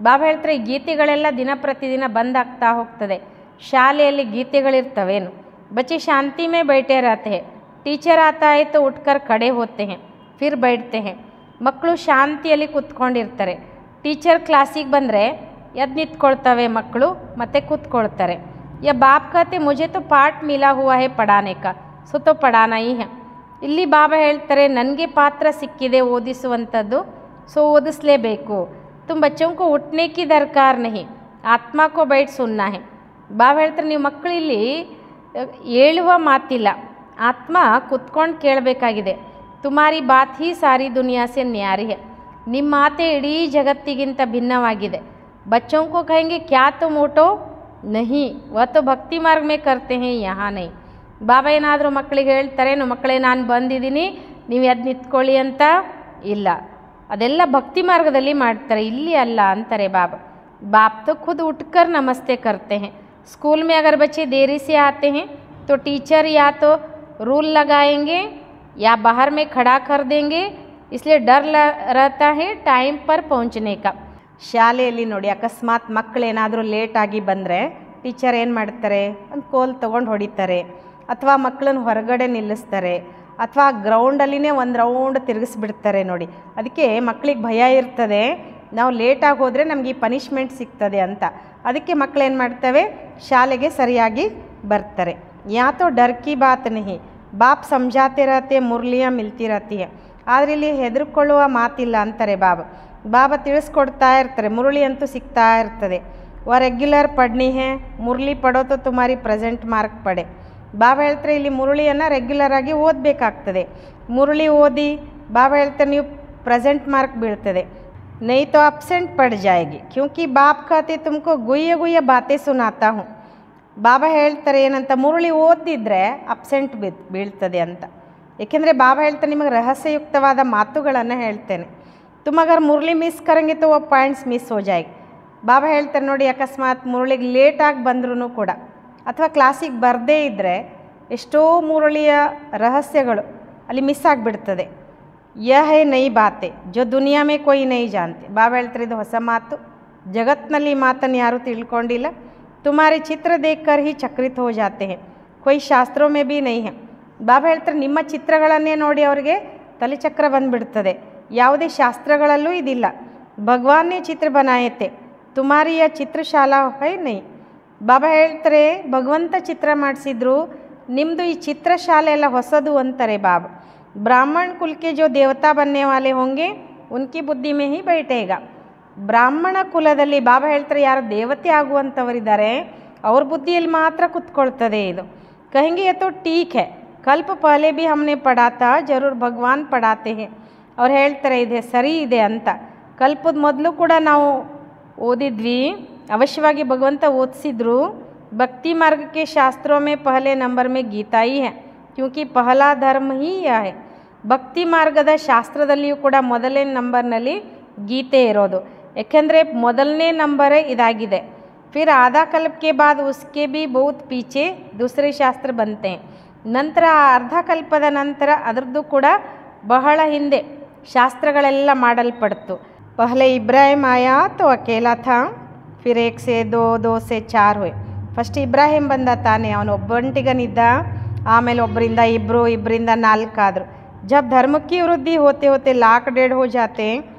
ಬಾಬಾ ಹೇಳ್ತಾರೆ ಈ ಗೀತೆಗಳೆಲ್ಲ ದಿನ ಪ್ರತಿದಿನ ಬಂದ್ ಆಗ್ತಾ ಹೋಗ್ತದೆ. ಶಾಲೆಯಲ್ಲಿ ಗೀತೆಗಳಿರ್ತವೇನು? बच्चे शांति में बैठे रहते हैं. टीचर आता है तो उठकर खड़े होते हैं, फिर बैठते हैं. ಮಕ್ಕಳು ಶಾಂತಿಯಲ್ಲಿ ಕೂತ್ಕೊಂಡಿರ್ತಾರೆ. ಟೀಚರ್ ಕ್ಲಾಸಿಗೆ ಬಂದರೆ ಎದ್ದು ನಿಂತ್ಕೊಳ್ತವೆ ಮಕ್ಕಳು, ಮತ್ತೆ ಕೂತ್ಕೊಳ್ತಾರೆ. ಯ ಬಾಪ್ ಕತೆ ಮುझे तो पाठ मिला हुआ है पढ़ाने का, सो तो पढ़ाना ही है. ಇಲ್ಲಿ ಬಾಬಾ ಹೇಳ್ತಾರೆ ನನಗೆ ಪಾತ್ರ ಸಿಕ್ಕಿದೆ ಓದಿಸುವಂಥದ್ದು, ಸೊ ಓದಿಸಲೇಬೇಕು. तुम बच्चों को उठने की दरकार नहीं, आत्मा को बैठ सुनना है. ಬಾಬಾ ಹೇಳ್ತಾರೆ ನೀವು ಮಕ್ಕಳು ಇಲ್ಲಿ ಹೇಳುವ ಮಾತಿಲ್ಲ, ಆತ್ಮ ಕುತ್ಕೊಂಡು ಕೇಳಬೇಕಾಗಿದೆ. ತುಮಾರಿ ಬಾತ್ ಹಿ ಸಾರಿ ದುನಿಯಾ ಸೆ ನ್ಯಾರಿ है. ನಿಮ್ಮ ಮಾತೆ ಇಡೀ ಜಗತ್ತಿಗಿಂತ ಭಿನ್ನವಾಗಿದೆ. बच्चों को कहेंगे क्या तुम उठो, नहीं वह तो भक्ति मार्ग में करते हैं, यहाँ नहीं. ಬಾಬಾ ಏನಾದರೂ ಮಕ್ಕಳಿಗೆ ಹೇಳ್ತಾರೇನು, ಮಕ್ಕಳೇ ನಾನು ಬಂದಿದ್ದೀನಿ ನೀವು ಎದ್ದು ನಿಂತ್ಕೊಳ್ಳಿ ಅಂತ? ಇಲ್ಲ, ಅದೆಲ್ಲ ಭಕ್ತಿ ಮಾರ್ಗದಲ್ಲಿ ಮಾಡ್ತಾರೆ, ಇಲ್ಲಿ ಅಲ್ಲ ಅಂತಾರೆ ಬಾಬಾ. बाप तो खुद उठकर नमस्ते करते हैं. स्कूल में अगर बच्चे देरी से आते हैं तो टीचर या तो रूल लगाएंगे या बाहर में खड़ा कर देंगे, इसलिए डर रहता है टाइम पर पहुंचने का. ಶಾಲೆಯಲ್ಲಿ ನೋಡಿ ಅಕಸ್ಮಾತ್ ಮಕ್ಕಳೇನಾದರೂ ಲೇಟಾಗಿ ಬಂದರೆ ಟೀಚರ್ ಏನು ಮಾಡ್ತಾರೆ, ಒಂದು ಕೋಲ್ ತೊಗೊಂಡು ಹೊಡಿತಾರೆ, ಅಥವಾ ಮಕ್ಕಳನ್ನ ಹೊರಗಡೆ ನಿಲ್ಲಿಸ್ತಾರೆ, ಅಥವಾ ಗ್ರೌಂಡಲ್ಲಿನೇ ಒಂದು ರೌಂಡ್ ತಿರುಗಿಸ್ಬಿಡ್ತಾರೆ ನೋಡಿ. ಅದಕ್ಕೆ ಮಕ್ಕಳಿಗೆ ಭಯ ಇರ್ತದೆ, ನಾವು ಲೇಟಾಗಿ ಹೋದರೆ ನಮಗೆ ಈ ಪನಿಷ್ಮೆಂಟ್ ಸಿಗ್ತದೆ ಅಂತ. ಅದಕ್ಕೆ ಮಕ್ಕಳು ಏನು ಮಾಡ್ತವೆ, ಶಾಲೆಗೆ ಸರಿಯಾಗಿ ಬರ್ತಾರೆ. ಯಾ ತೋ ಡರ್ ಕಿ ಬಾತ್ ನಹಿ, ಬಾಪ್ ಸಮಜಾತೆ ರಹತೆ ಮುರ್ಲಿಯಾ ಮಿಲ್ತಿ ರಹತಿ ಹೈ. ಆದರೆ ಇಲ್ಲಿ ಹೆದರ್ಕೊಳ್ಳುವ ಮಾತಿಲ್ಲ ಅಂತಾರೆ ಬಾಬಾ. ಬಾಬಾ ತಿಳಿಸ್ಕೊಡ್ತಾ ಇರ್ತಾರೆ, ಮುರುಳಿ ಅಂತೂ ಸಿಗ್ತಾ ಇರ್ತದೆ. ವ ರೆಗ್ಯುಲರ್ ಪಡ್ನಿ ಹೇ, ಮುರಳಿ ಪಡೋ ತೋ ತುಮಾರಿ ಪ್ರೆಸೆಂಟ್ ಮಾರ್ಕ್ ಪಡೆ. ಬಾಬಾ ಹೇಳ್ತಾರೆ ಇಲ್ಲಿ ಮುರುಳಿಯನ್ನು ರೆಗ್ಯುಲರ್ ಆಗಿ ಓದಬೇಕಾಗ್ತದೆ. ಮುರುಳಿ ಓದಿ ಬಾಬಾ ಹೇಳ್ತಾರೆ ನೀವು ಪ್ರೆಸೆಂಟ್ ಮಾರ್ಕ್ ಬೀಳ್ತದೆ. नहीं तो अब्सेंट पड़ जाएगी, क्योंकि बाप कहते तुमको गुह्य गुह्य बातें सुनाता हूँ. ಬಾಬಾ ಹೇಳ್ತಾರೆ ಏನಂತ, ಮುರುಳಿ ಓದಿದ್ರೆ ಅಬ್ಸೆಂಟ್ ಬೀಳ್ತದೆ ಅಂತ. ಏಕೆಂದರೆ ಬಾಬಾ ಹೇಳ್ತಾರೆ ನಿಮಗೆ ರಹಸ್ಯಯುಕ್ತವಾದ ಮಾತುಗಳನ್ನು ಹೇಳ್ತೇನೆ. तुम अगर मुरली मिस करेंगे तो वो पॉइंट्स मिस हो जाएगी. ಬಾಬಾ ಹೇಳ್ತಾರೆ ನೋಡಿ, ಅಕಸ್ಮಾತ್ ಮುರುಳಿಗೆ ಲೇಟಾಗಿ ಬಂದ್ರೂ ಕೂಡ ಅಥವಾ ಕ್ಲಾಸಿಗೆ ಬರದೇ ಇದ್ದರೆ ಎಷ್ಟೋ ಮುರುಳಿಯ ರಹಸ್ಯಗಳು ಅಲ್ಲಿ ಮಿಸ್ ಆಗಿಬಿಡ್ತದೆ. यह है नई बातें जो दुनिया में कोई नहीं जानते. ಬಾಬಾ ಹೇಳ್ತಾರೆ ಇದು ಹೊಸ ಮಾತು, ಜಗತ್ತಿನಲ್ಲಿ ಮಾತನ್ನು ಯಾರೂ ತಿಳ್ಕೊಂಡಿಲ್ಲ. तुम्हारे ಚಿತ್ರ देखकर ही चक्रित हो जाते हैं, कोई ಶಾಸ್ತ್ರೋं में भी नहीं है. ಬಾಬಾ ಹೇಳ್ತಾರೆ ನಿಮ್ಮ ಚಿತ್ರಗಳನ್ನೇ ನೋಡಿ ಅವರಿಗೆ ತಲೆಚಕ್ರ ಬಂದುಬಿಡ್ತದೆ, ಯಾವುದೇ ಶಾಸ್ತ್ರಗಳಲ್ಲೂ ಇದಿಲ್ಲ. ಭಗವಾನ್ನೇ ಚಿತ್ರ ಬನಾಯತೆ, ತುಮಾರಿ ಯ ಚಿತ್ರಶಾಲಾ ಹೈ ನೈ. ಬಾಬಾ ಹೇಳ್ತಾರೆ ಭಗವಂತ ಚಿತ್ರ ಮಾಡಿಸಿದ್ರು, ನಿಮ್ಮದು ಈ ಚಿತ್ರಶಾಲೆ ಎಲ್ಲ ಹೊಸದು ಅಂತಾರೆ ಬಾಬಾ. ಬ್ರಾಹ್ಮಣ ಕುಲ್ ಕೆ ಜೋ ದೇವತಾ ಬನ್ನೆ ವಾಲೆ ಹೋಂಗೆ ಉನ್ಕಿ ಬುದ್ಧಿ ಮೇ ಹಿ ಬೈಠೇಗ. ಬ್ರಾಹ್ಮಣ ಕುಲದಲ್ಲಿ ಬಾಬಾ ಹೇಳ್ತಾರೆ ಯಾರು ದೇವತೆ ಆಗುವಂಥವರಿದ್ದಾರೆ ಅವ್ರ ಬುದ್ಧಿಯಲ್ಲಿ ಮಾತ್ರ ಕುತ್ಕೊಳ್ತದೆ ಇದು. ಕहेಂಗೆ ಯೇ ತೋ ಟೀಕ್ ಹೈ, ಕಲ್ಪ ಪಹಲೆ ಭಿ ಹಮ್ನೆ ಪಢಾ ಥಾ, ಜರೂರ್ ಭಗವಾನ್ ಪಢಾತೆ ಹೇ. ಅವ್ರು ಹೇಳ್ತಾರೆ ಇದೆ ಸರಿ ಇದೆ ಅಂತ. ಕಲ್ಪದ ಮೊದಲು ಕೂಡ ನಾವು ಓದಿದ್ವಿ, ಅವಶ್ಯವಾಗಿ ಭಗವಂತ ಓದಿಸಿದ್ರು. ಭಕ್ತಿ ಮಾರ್ಗ ಕೆ ಶಾಸ್ತ್ರೋं में पहले नंबर में गीता ही है, क्योंकि पहला धर्म ही यह है. ಭಕ್ತಿ ಮಾರ್ಗದ ಶಾಸ್ತ್ರದಲ್ಲಿಯೂ ಕೂಡ ಮೊದಲನೇ ನಂಬರ್ನಲ್ಲಿ ಗೀತೆ ಇರೋದು, ಏಕೆಂದರೆ ಮೊದಲನೇ ನಂಬರೇ ಇದಾಗಿದೆ. ಫಿರ್ ಆಧಾ ಕಲ್ಪ ಕೆ ಬಾದ್ ಉಸ್ಕೆ ಭಿ ಬಹುತ್ ಪೀಚೆ ದೂಸರೆ ಶಾಸ್ತ್ರ ಬಂತೆ. ನಂತರ ಅರ್ಧ ಕಲ್ಪದ ನಂತರ ಅದರದ್ದು ಕೂಡ ಬಹಳ ಹಿಂದೆ ಶಾಸ್ತ್ರಗಳೆಲ್ಲ ಮಾಡಲ್ಪಡ್ತು. ಪಹಲೆ ಇಬ್ರಾಹಿಂ ಆಯಾ ತೋ ಅಕೇಲಾ ಥಾ, ಫಿರ್ 1 से 2, 2 से 4 ಹುಯೆ. ಫಸ್ಟ್ ಇಬ್ರಾಹಿಂ ಬಂದ ತಾನೆ, ಅವನು ಒಬ್ಬಂಟಿಗನಿದ್ದ, ಆಮೇಲೆ ಒಬ್ಬರಿಂದ 2, 2ರಿಂದ 4 ಆದರು. जब धर्म की वृद्धि होते होते 1,00,000-1,500 हो जाते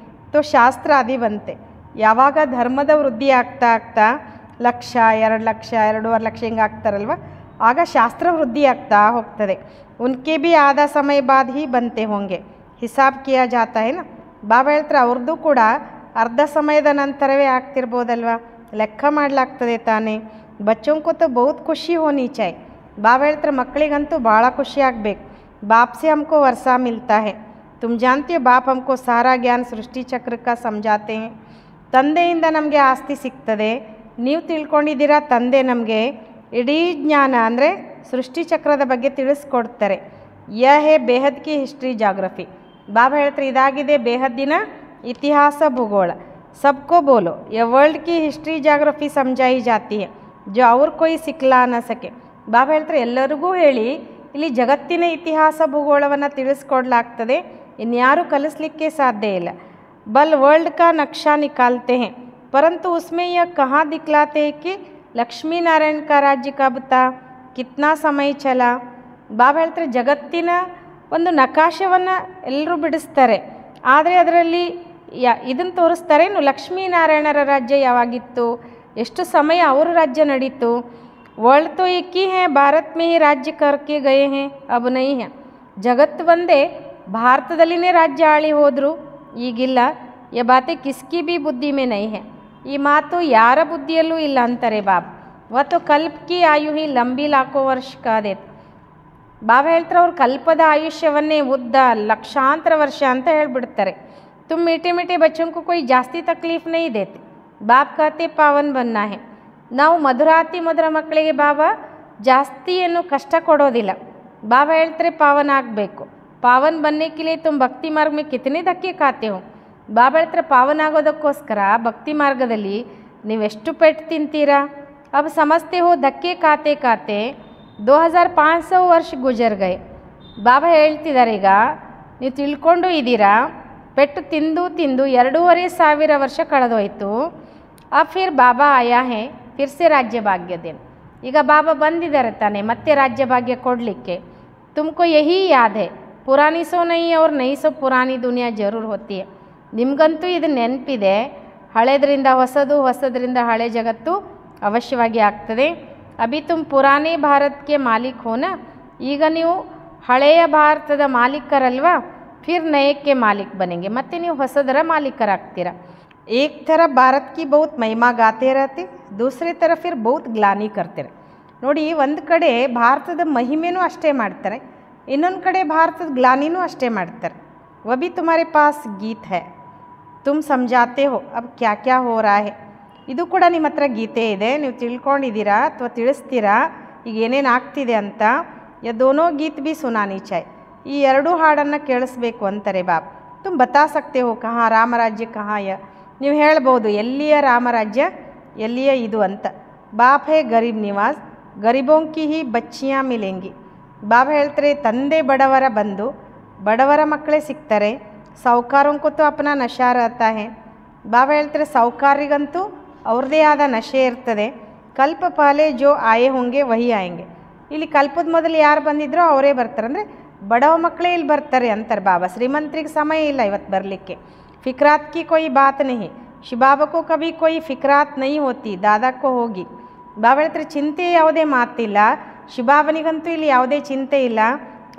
तो ಶಾಸ್ತ್ರ ಆದಿ ಬಂತೆ. ಯಾವಾಗ ಧರ್ಮದ ವೃದ್ಧಿ ಆಗ್ತಾ ಆಗ್ತಾ 1,00,000, 2,00,000, 2.5 ಲಕ್ಷ ಹಿಂಗೆ ಆಗ್ತಾರಲ್ವ, ಆಗ ಶಾಸ್ತ್ರ ವೃದ್ಧಿ ಆಗ್ತಾ ಹೋಗ್ತದೆ. ಉನ್ಕೆ ಭಿ ಆಧಾ ಸಮಯ ಬಾದ್ ಹಿ ಬಂತೆ ಹೋಂಗೆ, ಹಿಸಾಬ್ ಕಿಯಾ ಜಾತಾ ಹೈ ನಾ. ಬಾಬಾ ಹೇಳ್ತಾರೆ ಅವ್ರದ್ದು ಕೂಡ ಅರ್ಧ ಸಮಯದ ನಂತರವೇ ಆಗ್ತಿರ್ಬೋದಲ್ವ, ಲೆಕ್ಕ ಮಾಡಲಾಗ್ತದೆ ತಾನೇ. ಬಚ್ಚೋಂಕು ತೋ ಬಹುತ್ ಖುಷಿ ಹೋನಿ ಚಾಯ್. ಬಾಬಾ ಹೇಳ್ತಾರೆ ಮಕ್ಕಳಿಗಂತೂ ಭಾಳ ಖುಷಿ ಆಗಬೇಕು. बाप से हमको वर्षा मिलता है. तुम जानते हो बाप हमको सारा ज्ञान सृष्टि चक्र का समझाते हैं. ತಂದೆಯಿಂದ ನಮಗೆ ಆಸ್ತಿ ಸಿಗ್ತದೆ. ನೀವು ತಿಳ್ಕೊಂಡಿದ್ದೀರಾ, ತಂದೆ ನಮಗೆ ಇಡೀ ಜ್ಞಾನ ಅಂದರೆ ಸೃಷ್ಟಿ ಚಕ್ರದ ಬಗ್ಗೆ ತಿಳಿಸ್ಕೊಡ್ತಾರೆ. ಯಹ ಹೇ ಬೇಹದ್ ಕಿ ಹಿಸ್ಟ್ರಿ ಜಾಗ್ರಫಿ. ಬಾಬಾ ಹೇಳ್ತಾರೆ ಇದಾಗಿದೆ ಬೇಹದ್ದಿನ ಇತಿಹಾಸ ಭೂಗೋಳ. सबको बोलो ये वर्ल्ड की हिस्ट्री ಜಾಗ್ರಫಿ ಸಮझाई जाती है जो और कोई सिखला न सके. ಬಾಬಾ ಹೇಳ್ತಾರೆ ಎಲ್ಲರಿಗೂ ಹೇಳಿ, ಇಲ್ಲಿ ಜಗತ್ತಿನ ಇತಿಹಾಸ ಭೂಗೋಳವನ್ನು ತಿಳಿಸ್ಕೊಡ್ಲಾಗ್ತದೆ, ಇನ್ಯಾರೂ ಕಲಿಸ್ಲಿಕ್ಕೆ ಸಾಧ್ಯ ಇಲ್ಲ. ಬಲ್ ವರ್ಲ್ಡ್ ಕಾ ನಕ್ಷಾ ನಿಕಾಲ್ತೆ हैं, परंतु उसमें यह कहाँ दिखलाते हैं कि ಲಕ್ಷ್ಮೀ ನಾರಾಯಣ ಕಾ ರಾಜ್ಯ ಕಬ್ ತಾ, ಕಿತ್ನಾ ಸಮಯ ಚಲ. ಬಾಬಾ ಹೇಳ್ತಾರೆ ಜಗತ್ತಿನ ಒಂದು ನಕಾಶವನ್ನು ಎಲ್ಲರೂ ಬಿಡಿಸ್ತಾರೆ, ಆದರೆ ಅದರಲ್ಲಿ ಇದನ್ನು ತೋರಿಸ್ತಾರೆ, ಲಕ್ಷ್ಮೀನಾರಾಯಣರ ರಾಜ್ಯ ಯಾವಾಗಿತ್ತು, ಎಷ್ಟು ಸಮಯ ಅವರ ರಾಜ್ಯ ನಡೀತು. वर्ल्ड तो एक ही है, भारत में ही राज्य करके गए हैं, अब नहीं है. ಜಗತ್ತು ಒಂದೇ, ಭಾರತದಲ್ಲಿನೇ ರಾಜ್ಯ ಆಳಿ ಹೋದರು, ಈಗಿಲ್ಲ. ಯ ಬಾತೆ ಕಿಸ್ಕಿ ಬಿ ಬುದ್ಧಿ ಮೇ ನೈ ಹೈ. ಈ ಮಾತು ಯಾರ ಬುದ್ಧಿಯಲ್ಲೂ ಇಲ್ಲ ಅಂತಾರೆ ಬಾಬಾ. ವತ್ತು ಕಲ್ಪ ಕಿ ಆಯು ಹಿ ಲಂಬಿ ಲಾಖೋ ವರ್ಷ ಕಾದೇತ್. ಬಾಬಾ ಹೇಳ್ತಾರೆ ಅವ್ರ ಕಲ್ಪದ ಆಯುಷ್ಯವನ್ನೇ ಉದ್ದ ಲಕ್ಷಾಂತರ ವರ್ಷ ಅಂತ ಹೇಳಿಬಿಡ್ತಾರೆ. ತುಮ್ ಮೀಟೆ ಮೀಟೆ ಬಚ್ಚೋಂಕು ಕೊಯ್ ಜಾಸ್ತಿ ತಕ್ಲೀಫ್ ನೈ ದೇತೆ. ಬಾಪ್ ಕಹತೆ ಪಾವನ್ ಬನ್ನ ಹೈ. ನಾವು ಮಧುರಾತಿ ಮಧುರ ಮಕ್ಕಳಿಗೆ ಬಾಬಾ ಜಾಸ್ತಿ ಏನು ಕಷ್ಟ ಕೊಡೋದಿಲ್ಲ. ಬಾಬಾ ಹೇಳ್ತಾರೆ ಪಾವನ ಆಗಬೇಕು. ಪಾವನ್ ಬನ್ನೇಕೆ ಲಿಯೆ ತುಮ್ ಭಕ್ತಿ ಮಾರ್ಗ ಮೇ ಕಿತನೆ ಧಕ್ಕೆ ಖಾತೆ ಹೋ. ಬಾಬಾ ಹೇಳ್ತಾರೆ ಪಾವನ ಆಗೋದಕ್ಕೋಸ್ಕರ ಭಕ್ತಿ ಮಾರ್ಗದಲ್ಲಿ ನೀವೆಷ್ಟು ಪೆಟ್ಟು ತಿಂತೀರಾ. अब समझते हो धक्के खाते खाते 2500 ವರ್ಷ ಗುಜರ್ ಗಯೆ. ಬಾಬಾ ಹೇಳ್ತಿದ್ದಾರೆ ಈಗ ನೀವು ತಿಳ್ಕೊಂಡು ಇದ್ದೀರಾ, ಪೆಟ್ಟು ತಿಂದು ತಿಂದು 2500 ವರ್ಷ ಕಳೆದೋಯ್ತು. अब फिर बाबा आया है, फिर से राज्य भाग्य देन. ಈಗ ಬಾಬಾ ಬಂದಿದ್ದಾರೆ ತಾನೆ ಮತ್ತೆ ರಾಜ್ಯ ಭಾಗ್ಯ ಕೊಡಲಿಕ್ಕೆ. ತುಮಕೋ ಯಹಿ ಯಾದ್ ಹೈ, ಪುರಾನಿ ಸೋ ನೈ ಅವ್ರ ನೈ ಸೋ ಪುರಾನಿ ದುನಿಯಾ ಜರೂರ್ ಹೋತಿ ಹೈ. ನಿಮಗಂತೂ ಇದು ನೆನಪಿದೆ, ಹಳೆದರಿಂದ ಹೊಸದು, ಹೊಸದರಿಂದ ಹಳೆ ಜಗತ್ತು ಅವಶ್ಯವಾಗಿ ಆಗ್ತದೆ. ಅಭಿ ತುಮ್ ಪುರಾನೇ ಭಾರತಕ್ಕೆ ಮಾಲೀಕ್ ಹೋನಾ, ಈಗ ನೀವು ಹಳೆಯ ಭಾರತದ ಮಾಲೀಕರಲ್ವಾ. ಫಿರ್ ನಯಕ್ಕೆ ಮಾಲೀಕ್ ಬನೆಂಗೆ, ಮತ್ತೆ ನೀವು ಹೊಸದರ ಮಾಲೀಕರಾಗ್ತೀರಾ. एक तरफ भारत की बहुत महिमा गाते रहते, दूसरे तरफ फिर बहुत ग्लानी करते. ನೋಡಿ ಒಂದು ಕಡೆ ಭಾರತದ ಮಹಿಮೆನೂ ಅಷ್ಟೇ ಮಾಡ್ತಾರೆ, ಇನ್ನೊಂದು ಕಡೆ ಭಾರತದ ಗ್ಲಾನಿನೂ ಅಷ್ಟೇ ಮಾಡ್ತಾರೆ. वो भी तुम्हारे पास गीत है, तुम समझाते हो अब क्या क्या हो रहा है. ಇದು ಕೂಡ ನಿಮ್ಮ ಹತ್ರ ಗೀತೆ ಇದೆ, ನೀವು ತಿಳ್ಕೊಂಡಿದ್ದೀರಾ ಅಥವಾ ತಿಳಿಸ್ತೀರಾ ಈಗ ಏನೇನು ಆಗ್ತಿದೆ ಅಂತ. ಯ ದೋನೋ ಗೀತ್ ಬಿ ಸುನಾನಿ ಚಾಯ್, ಈ ಎರಡೂ ಹಾಡನ್ನು ಕೇಳಿಸ್ಬೇಕು ಅಂತಾರೆ ಬಾಬ್. ತುಮ್ ಬತಾ ಸಕ್ತೆ ಹೋ ಕಹಾ ರಾಮರಾಜ್ಯ ಕಹಾ ಯ, ನೀವು ಹೇಳ್ಬೋದು ಎಲ್ಲಿಯ ರಾಮರಾಜ್ಯ ಎಲ್ಲಿಯ ಇದು ಅಂತ. ಬಾಪ್ ಹೇ ಗರೀಬ್ ನಿವಾಸ್, ಗರೀಬೋಂಕಿ ಹಿ ಬಚ್ಚಿಯಾ ಮಿಲೆಂಗಿ. ಬಾಬಾ ಹೇಳ್ತಾರೆ ತಂದೆ ಬಡವರ ಬಂದು ಬಡವರ ಮಕ್ಕಳೇ ಸಿಗ್ತಾರೆ. ಸಾಹುಕಾರೋಂಕು ತೋ ಅಪನಾ ನಶಾ ರಹತಾ ಹೈ. ಬಾಬಾ ಹೇಳ್ತಾರೆ ಸಾಹುಕಾರಿಗಂತೂ ಅವ್ರದ್ದೇ ಆದ ನಶೆ ಇರ್ತದೆ. ಕಲ್ಪ ಪಹಲೆ ಜೋ ಆಯೆ ಹೋಂಗೆ ವಹಿ ಆಯಂಗೆ. ಇಲ್ಲಿ ಕಲ್ಪದ ಮೊದಲು ಯಾರು ಬಂದಿದ್ರೋ ಅವರೇ ಬರ್ತಾರೆ, ಅಂದರೆ ಬಡವ ಮಕ್ಕಳೇ ಇಲ್ಲಿ ಬರ್ತಾರೆ ಅಂತಾರೆ ಬಾಬಾ. ಶ್ರೀಮಂತರಿಗೆ ಸಮಯ ಇಲ್ಲ ಇವತ್ತು ಬರಲಿಕ್ಕೆ. फ़िक्रात की कोई बात नहीं, ಶಿಬಾಬಾ ಕೋ ಕಭಿ ಕೋಯಿ ಫಿಕ್ರಾತ್ ನೈ ಹೋತಿ, ದಾದಾ ಕೋ ಹೋಗಿ. ಬಾಬಾ ಹೇಳ್ತಾರೆ ಚಿಂತೆ ಯಾವುದೇ ಮಾತಿಲ್ಲ, ಶಿಬಾಬನಿಗಂತೂ ಇಲ್ಲಿ ಯಾವುದೇ ಚಿಂತೆ ಇಲ್ಲ,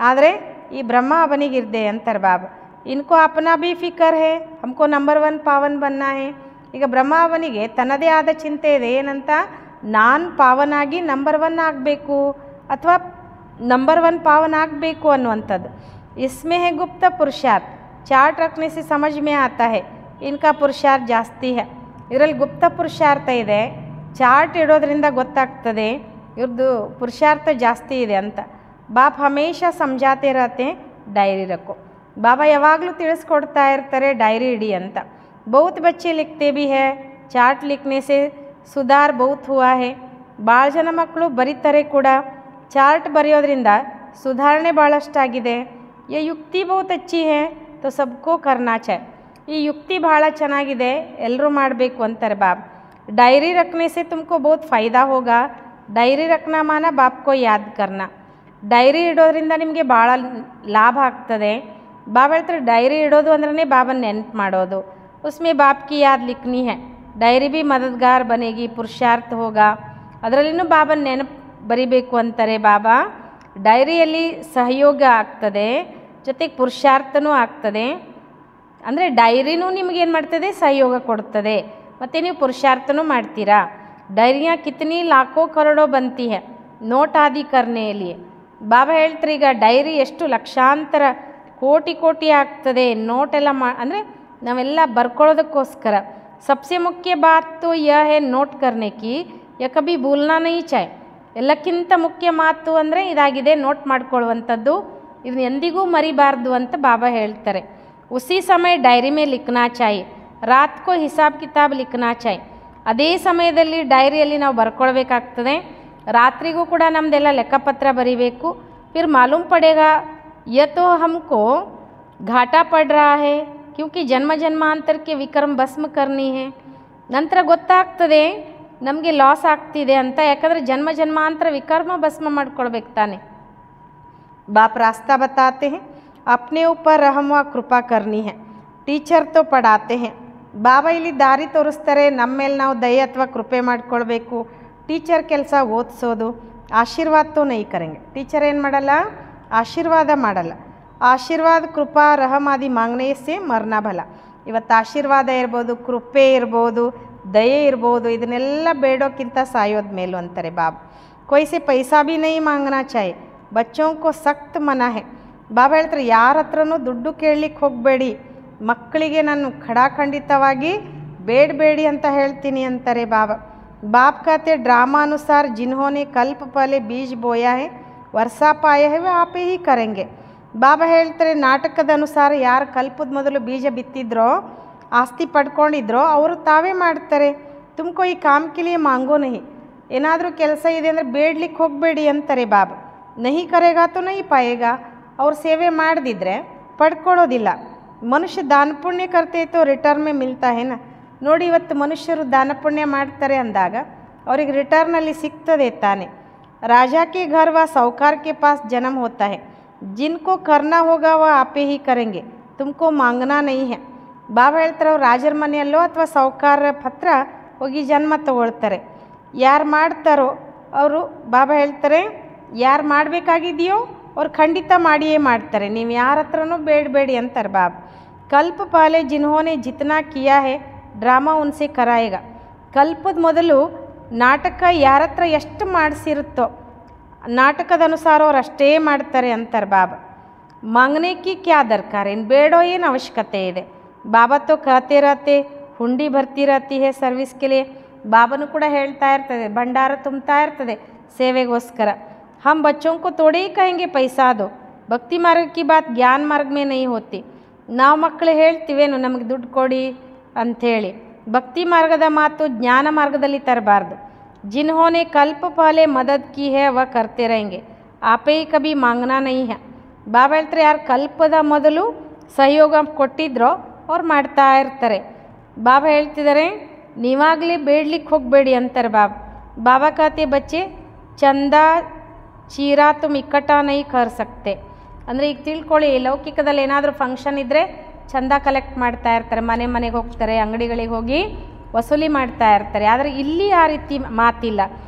ಆದರೆ ಈ ಬ್ರಹ್ಮ ಅವನಿಗಿರ್ದೆ ಅಂತಾರೆ ಬಾಬಾ. ಇನ್ಕೋ ಅಪನಾ ಭೀ ಫಿಕರ್ ಹೇ, ಹಮ್ಕೋ ನಂಬರ್ 1 ಪಾವನ್ ಬನ್ನ ಹೇ. ಈಗ ಬ್ರಹ್ಮವನಿಗೆ ತನ್ನದೇ ಆದ ಚಿಂತೆ ಇದೆ, ಏನಂತ, ನಾನು ಪಾವನಾಗಿ ನಂಬರ್ 1 ಆಗಬೇಕು ಅಥವಾ ನಂಬರ್ 1 ಪಾವನ ಆಗಬೇಕು ಅನ್ನುವಂಥದ್ದು. इसमें है गुप्त पुरुषार्थ, चार्ट रखने से समझ में आता है इनका पुरुषार्थ ಜಾಸ್ತಿ है. ಇದರಲ್ಲಿ ಗುಪ್ತ ಪುರುಷಾರ್ಥ ಇದೆ, ಚಾರ್ಟ್ ಇಡೋದ್ರಿಂದ ಗೊತ್ತಾಗ್ತದೆ ಇವ್ರದ್ದು ಪುರುಷಾರ್ಥ ಜಾಸ್ತಿ ಇದೆ ಅಂತ. ಬಾಪ್ ಹಮೇಶಾ ಸಮಜಾತೆ रहते ಡೈರಿ ರಖೋ, ಬಾಬಾ ಯಾವಾಗಲೂ ತಿಳಿಸ್ಕೊಡ್ತಾ ಇರ್ತಾರೆ ಡೈರಿ ಇಡಿ ಅಂತ. बहुत बच्चे लिखते भी है, चार्ट लिखने से सुधार बहुत हुआ है. ಭಾಳ ಜನ ಮಕ್ಕಳು ಬರೀತಾರೆ ಕೂಡ, ಚಾರ್ಟ್ ಬರೆಯೋದ್ರಿಂದ ಸುಧಾರಣೆ ಭಾಳಷ್ಟಾಗಿದೆ. ये युक्ति बहुत अच्छी है तो सबको करना चाहिए. ಈ ಯುಕ್ತಿ ಭಾಳ ಚೆನ್ನಾಗಿದೆ, ಎಲ್ಲರೂ ಮಾಡಬೇಕು ಅಂತಾರೆ ಬಾಬ್. ಡೈರಿ रखने से तुमको बहुत फ़ायदा होगा. ಡೈರಿ रखना माना बाप को याद करना. ಡೈರಿ ಇಡೋದ್ರಿಂದ ನಿಮಗೆ ಭಾಳ ಲಾಭ ಆಗ್ತದೆ. ಬಾಬಾ ಹೇಳ್ತಾರೆ ಡೈರಿ ಇಡೋದು ಅಂದ್ರೆ ಬಾಬನ ನೆನಪು ಮಾಡೋದು. उसमें बाप की याद लिखनी है. ಡೈರಿ भी मददगार बनेगी, पुरुषार्थ होगा. ಅದರಲ್ಲಿನೂ ಬಾಬನ ನೆನಪು ಬರಿಬೇಕು ಅಂತಾರೆ ಬಾಬಾ. ಡೈರಿಯಲ್ಲಿ ಸಹಯೋಗ ಆಗ್ತದೆ, ಜೊತೆಗೆ ಪುರುಷಾರ್ಥನೂ ಆಗ್ತದೆ. ಅಂದರೆ ಡೈರಿನೂ ನಿಮಗೇನು ಮಾಡ್ತದೆ, ಸಹಯೋಗ ಕೊಡ್ತದೆ, ಮತ್ತು ನೀವು ಪುರುಷಾರ್ಥನೂ ಮಾಡ್ತೀರಾ. ಡೈರಿಯಾँ कितनी लाखों करोड़ों बनती है ನೋಟ್ ಆದಿ करने लिए. ಬಾಬಾ ಹೇಳ್ತಾರೆ ಈಗ ಡೈರಿ ಎಷ್ಟು ಲಕ್ಷಾಂತರ ಕೋಟಿ ಕೋಟಿ ಆಗ್ತದೆ ನೋಟೆಲ್ಲ ಅಂದರೆ ನಾವೆಲ್ಲ ಬರ್ಕೊಳ್ಳೋದಕ್ಕೋಸ್ಕರ. सबसे मुख्य बात तो यह है नोट करने की, या कभी भूलना नहीं चाहिए. ಎಲ್ಲಕ್ಕಿಂತ ಮುಖ್ಯ ಮಾತು ಅಂದರೆ ಇದಾಗಿದೆ, ನೋಟ್ ಮಾಡ್ಕೊಳ್ಳುವಂಥದ್ದು. ಇದನ್ನ ಎಂದಿಗೂ ಮರಿಬಾರ್ದು ಅಂತ ಬಾಬಾ ಹೇಳ್ತಾರೆ. उसी समय ಡೈರಿ में लिखना चाहिए, रात को हिसाब किताब लिखना चाहिए. ಅದೇ ಸಮಯದಲ್ಲಿ ಡೈರಿಯಲ್ಲಿ ನಾವು ಬರ್ಕೊಳ್ಬೇಕಾಗ್ತದೆ. ರಾತ್ರಿಗೂ ಕೂಡ ನಮ್ಮದೆಲ್ಲ ಲೆಕ್ಕಪತ್ರ ಬರೀಬೇಕು. फिर मालूम पड़ेगा ये तो हमको घाटा पड़ रहा है क्योंकि जन्म जन्मांतर के विक्रम भस्म करनी है. ನಂತರ ಗೊತ್ತಾಗ್ತದೆ ನಮಗೆ ಲಾಸ್ ಆಗ್ತಿದೆ ಅಂತ, ಯಾಕಂದರೆ ಜನ್ಮ ಜನ್ಮಾಂತರ ವಿಕರ್ಮ ಭಸ್ಮ ಮಾಡ್ಕೊಳ್ಬೇಕು ತಾನೆ. बाप रास्ता बताते हैं, अपने ऊपर रहम व कृपा करनी है. ಟೀಚರ್ तो पढ़ाते हैं. ಬಾಬಾ ಇಲ್ಲಿ ದಾರಿ ತೋರಿಸ್ತಾರೆ, ನಮ್ಮ ಮೇಲೆ ನಾವು ದಯೆ ಅಥವಾ ಕೃಪೆ ಮಾಡ್ಕೊಳ್ಬೇಕು. ಟೀಚರ್ ಕೆಲಸ ಓದಿಸೋದು, ಆಶೀರ್ವಾದ ತೋ ನೈ ಕರೆಂಗೆ. ಟೀಚರ್ ಏನು ಮಾಡಲ್ಲ, ಆಶೀರ್ವಾದ ಮಾಡಲ್ಲ. ಆಶೀರ್ವಾದ ಕೃಪಾ ರಹಮ್ ಆದಿ ಮಾಂಗ್ನೆ ಸೆ ಮರ್ನಾ ಭಲ. ಇವತ್ತು ಆಶೀರ್ವಾದ ಇರ್ಬೋದು, ಕೃಪೆ ಇರ್ಬೋದು, ದಯೆ ಇರ್ಬೋದು, ಇದನ್ನೆಲ್ಲ ಬೇಡೋಕ್ಕಿಂತ ಸಾಯೋದು ಮೇಲು ಅಂತಾರೆ ಬಾಬಾ. कोई से पैसा भी नहीं मांगना चाहिए, बच्चों को सख्त मना है. ಬಾಬಾ ಹೇಳ್ತಾರೆ ಯಾರ ಹತ್ರನೂ ದುಡ್ಡು ಕೇಳಲಿಕ್ಕೆ ಹೋಗಬೇಡಿ, ಮಕ್ಕಳಿಗೆ ನಾನು ಖಡಾಖಂಡಿತವಾಗಿ ಬೇಡಬೇಡಿ ಅಂತ ಹೇಳ್ತೀನಿ ಅಂತಾರೆ ಬಾಬಾ. बाप कहते ड्रामा अनुसार जिन्होंने कल्प पहले बीज बोया है वर्षा पाया है वे आप ही करेंगे. ಬಾಬಾ ಹೇಳ್ತಾರೆ ನಾಟಕದ ಅನುಸಾರ ಯಾರು ಕಲ್ಪದ ಮೊದಲು ಬೀಜ ಬಿತ್ತಿದ್ರೋ, ಆಸ್ತಿ ಪಡ್ಕೊಂಡಿದ್ರೋ ಅವರು ತಾವೇ ಮಾಡ್ತಾರೆ. ತುಮಕೋ ಈ ಕಾಮ್ ಕೆ ಮಾಂಗೋ ನಹಿ. ಏನಾದರೂ ಕೆಲಸ ಇದೆ ಅಂದರೆ ಬೇಡಲಿಕ್ಕೆ ಹೋಗಬೇಡಿ ಅಂತಾರೆ ಬಾಬಾ. ನಹಿ ಕರೆಗಾ ತೋ ನಹಿ ಪಾಯೇಗಾ. ಅವ್ರು ಸೇವೆ ಮಾಡದಿದ್ದರೆ ಪಡ್ಕೊಳ್ಳೋದಿಲ್ಲ. ಮನುಷ್ಯ ದಾನ ಪುಣ್ಯ ಕರ್ತೆ ತೋ ರಿಟರ್ನ್ ಮೇ ಮಿಲ್ತಾ ಹೇನ. ನೋಡಿ ಇವತ್ತು ಮನುಷ್ಯರು ದಾನ ಪುಣ್ಯ ಮಾಡ್ತಾರೆ ಅಂದಾಗ ಅವ್ರಿಗೆ ರಿಟರ್ನಲ್ಲಿ ಸಿಗ್ತದೆ ತಾನೆ. ರಾಜಾ ಕೆ ಘರ್ ವ ಸಾಹುಕಾರ ಕೆ ಪಾಸ್ ಜನ್ಮ ಹೋತಾ ಹೈ, जिनको करना होगा वह आप ही करेंगे, तुमको मांगना नहीं है. ಬಾಬಾ ಹೇಳ್ತಾರೆ ಅವ್ರು ರಾಜರ ಮನೆಯಲ್ಲೋ ಅಥವಾ ಸಾಹುಕಾರ ಹತ್ರ ಹೋಗಿ ಜನ್ಮ ತಗೊಳ್ತಾರೆ. ಯಾರು ಮಾಡ್ತಾರೋ ಅವರು ಬಾಬಾ ಹೇಳ್ತಾರೆ ಯಾರು ಮಾಡಬೇಕಾಗಿದೆಯೋ ಅವ್ರು ಖಂಡಿತ ಮಾಡಿಯೇ ಮಾಡ್ತಾರೆ, ನೀವು ಯಾರ ಹತ್ರನೂ ಬೇಡಬೇಡಿ ಅಂತಾರೆ ಬಾಬಾ. ಕಲ್ಪ ಪಾಲೆ ಜಿನ್ಹೋನೆ ಜಿತನಾ ಕಿಯಾ ಹೇ ಡ್ರಾಮಾ ಉನ್ಸೆ ಕರಾಯೇಗ. ಕಲ್ಪದ ಮೊದಲು ನಾಟಕ ಯಾರ ಹತ್ರ ಎಷ್ಟು ಮಾಡಿಸಿರುತ್ತೋ ನಾಟಕದ ಅನುಸಾರ ಅವ್ರು ಅಷ್ಟೇ ಮಾಡ್ತಾರೆ ಅಂತಾರೆ ಬಾಬಾ. ಮಾಂಗನೆ ಕಿ ಕ್ಯಾ ದರ್ಕಾರ, ಏನು ಬೇಡೋ ಏನು ಅವಶ್ಯಕತೆ ಇದೆ. ಬಾಬಾ ತೋ ಕಹತೆ ರಹತೆ ಹುಂಡಿ ಭರ್ತಿ ರಹತಿ ಹೇ ಸರ್ವಿಸ್ ಕೆ ಲಿಯೆ. ಬಾಬಾನು ಕೂಡ ಹೇಳ್ತಾ ಇರ್ತದೆ, ಭಂಡಾರ ತುಂಬ್ತಾ ಇರ್ತದೆ ಸೇವೆಗೋಸ್ಕರ. हम बच्चों को थोड़े ही कहेंगे पैसा दो, ಭಕ್ತಿ ಮಾರ್ಗ ಕಿ ಬಾತ್ ಜ್ಞಾನ ಮಾರ್ಗ ಮೇ ನಹಿ ಹೋತಿ. ನಾವು ಮಕ್ಕಳು ಹೇಳ್ತೀವೇನು ನಮಗೆ ದುಡ್ಡು ಕೊಡಿ ಅಂಥೇಳಿ, ಭಕ್ತಿ ಮಾರ್ಗದ ಮಾತು ಜ್ಞಾನ ಮಾರ್ಗದಲ್ಲಿ ತರಬಾರ್ದು. जिन्होंने कल्प पहले मदद की है वह करते रहेंगे, आप ही कभी मांगना नहीं है. ಬಾಬಾ ಹೇಳ್ತಾರೆ ಯಾರು ಕಲ್ಪದ ಮೊದಲು ಸಹಯೋಗ ಕೊಟ್ಟಿದ್ರೋ ಅವ್ರು ಮಾಡ್ತಾ ಇರ್ತಾರೆ. ಬಾಬಾ ಹೇಳ್ತಿದ್ದಾರೆ ನೀವಾಗಲೇ ಬೇಡಲಿಕ್ಕೆ ಹೋಗಬೇಡಿ ಅಂತಾರೆ ಬಾಬಾ. ಬಾಬಾ कहते बच्चे ಚಂದಾ ಚೀರಾ ತುಮ್ ಇಕ್ಕಟ್ಟಾ ನೈ ಕರ್ ಸಕ್ತೆ. ಅಂದರೆ ಈಗ ತಿಳ್ಕೊಳ್ಳಿ, ಲೌಕಿಕದಲ್ಲಿ ಏನಾದರೂ ಫಂಕ್ಷನ್ ಇದ್ದರೆ ಚಂದ ಕಲೆಕ್ಟ್ ಮಾಡ್ತಾ ಇರ್ತಾರೆ, ಮನೆ ಮನೆಗೆ ಹೋಗ್ತಾರೆ, ಅಂಗಡಿಗಳಿಗೆ ಹೋಗಿ ವಸೂಲಿ ಮಾಡ್ತಾ ಇರ್ತಾರೆ. ಆದರೆ ಇಲ್ಲಿ ಆ ರೀತಿ ಮಾತಿಲ್ಲ.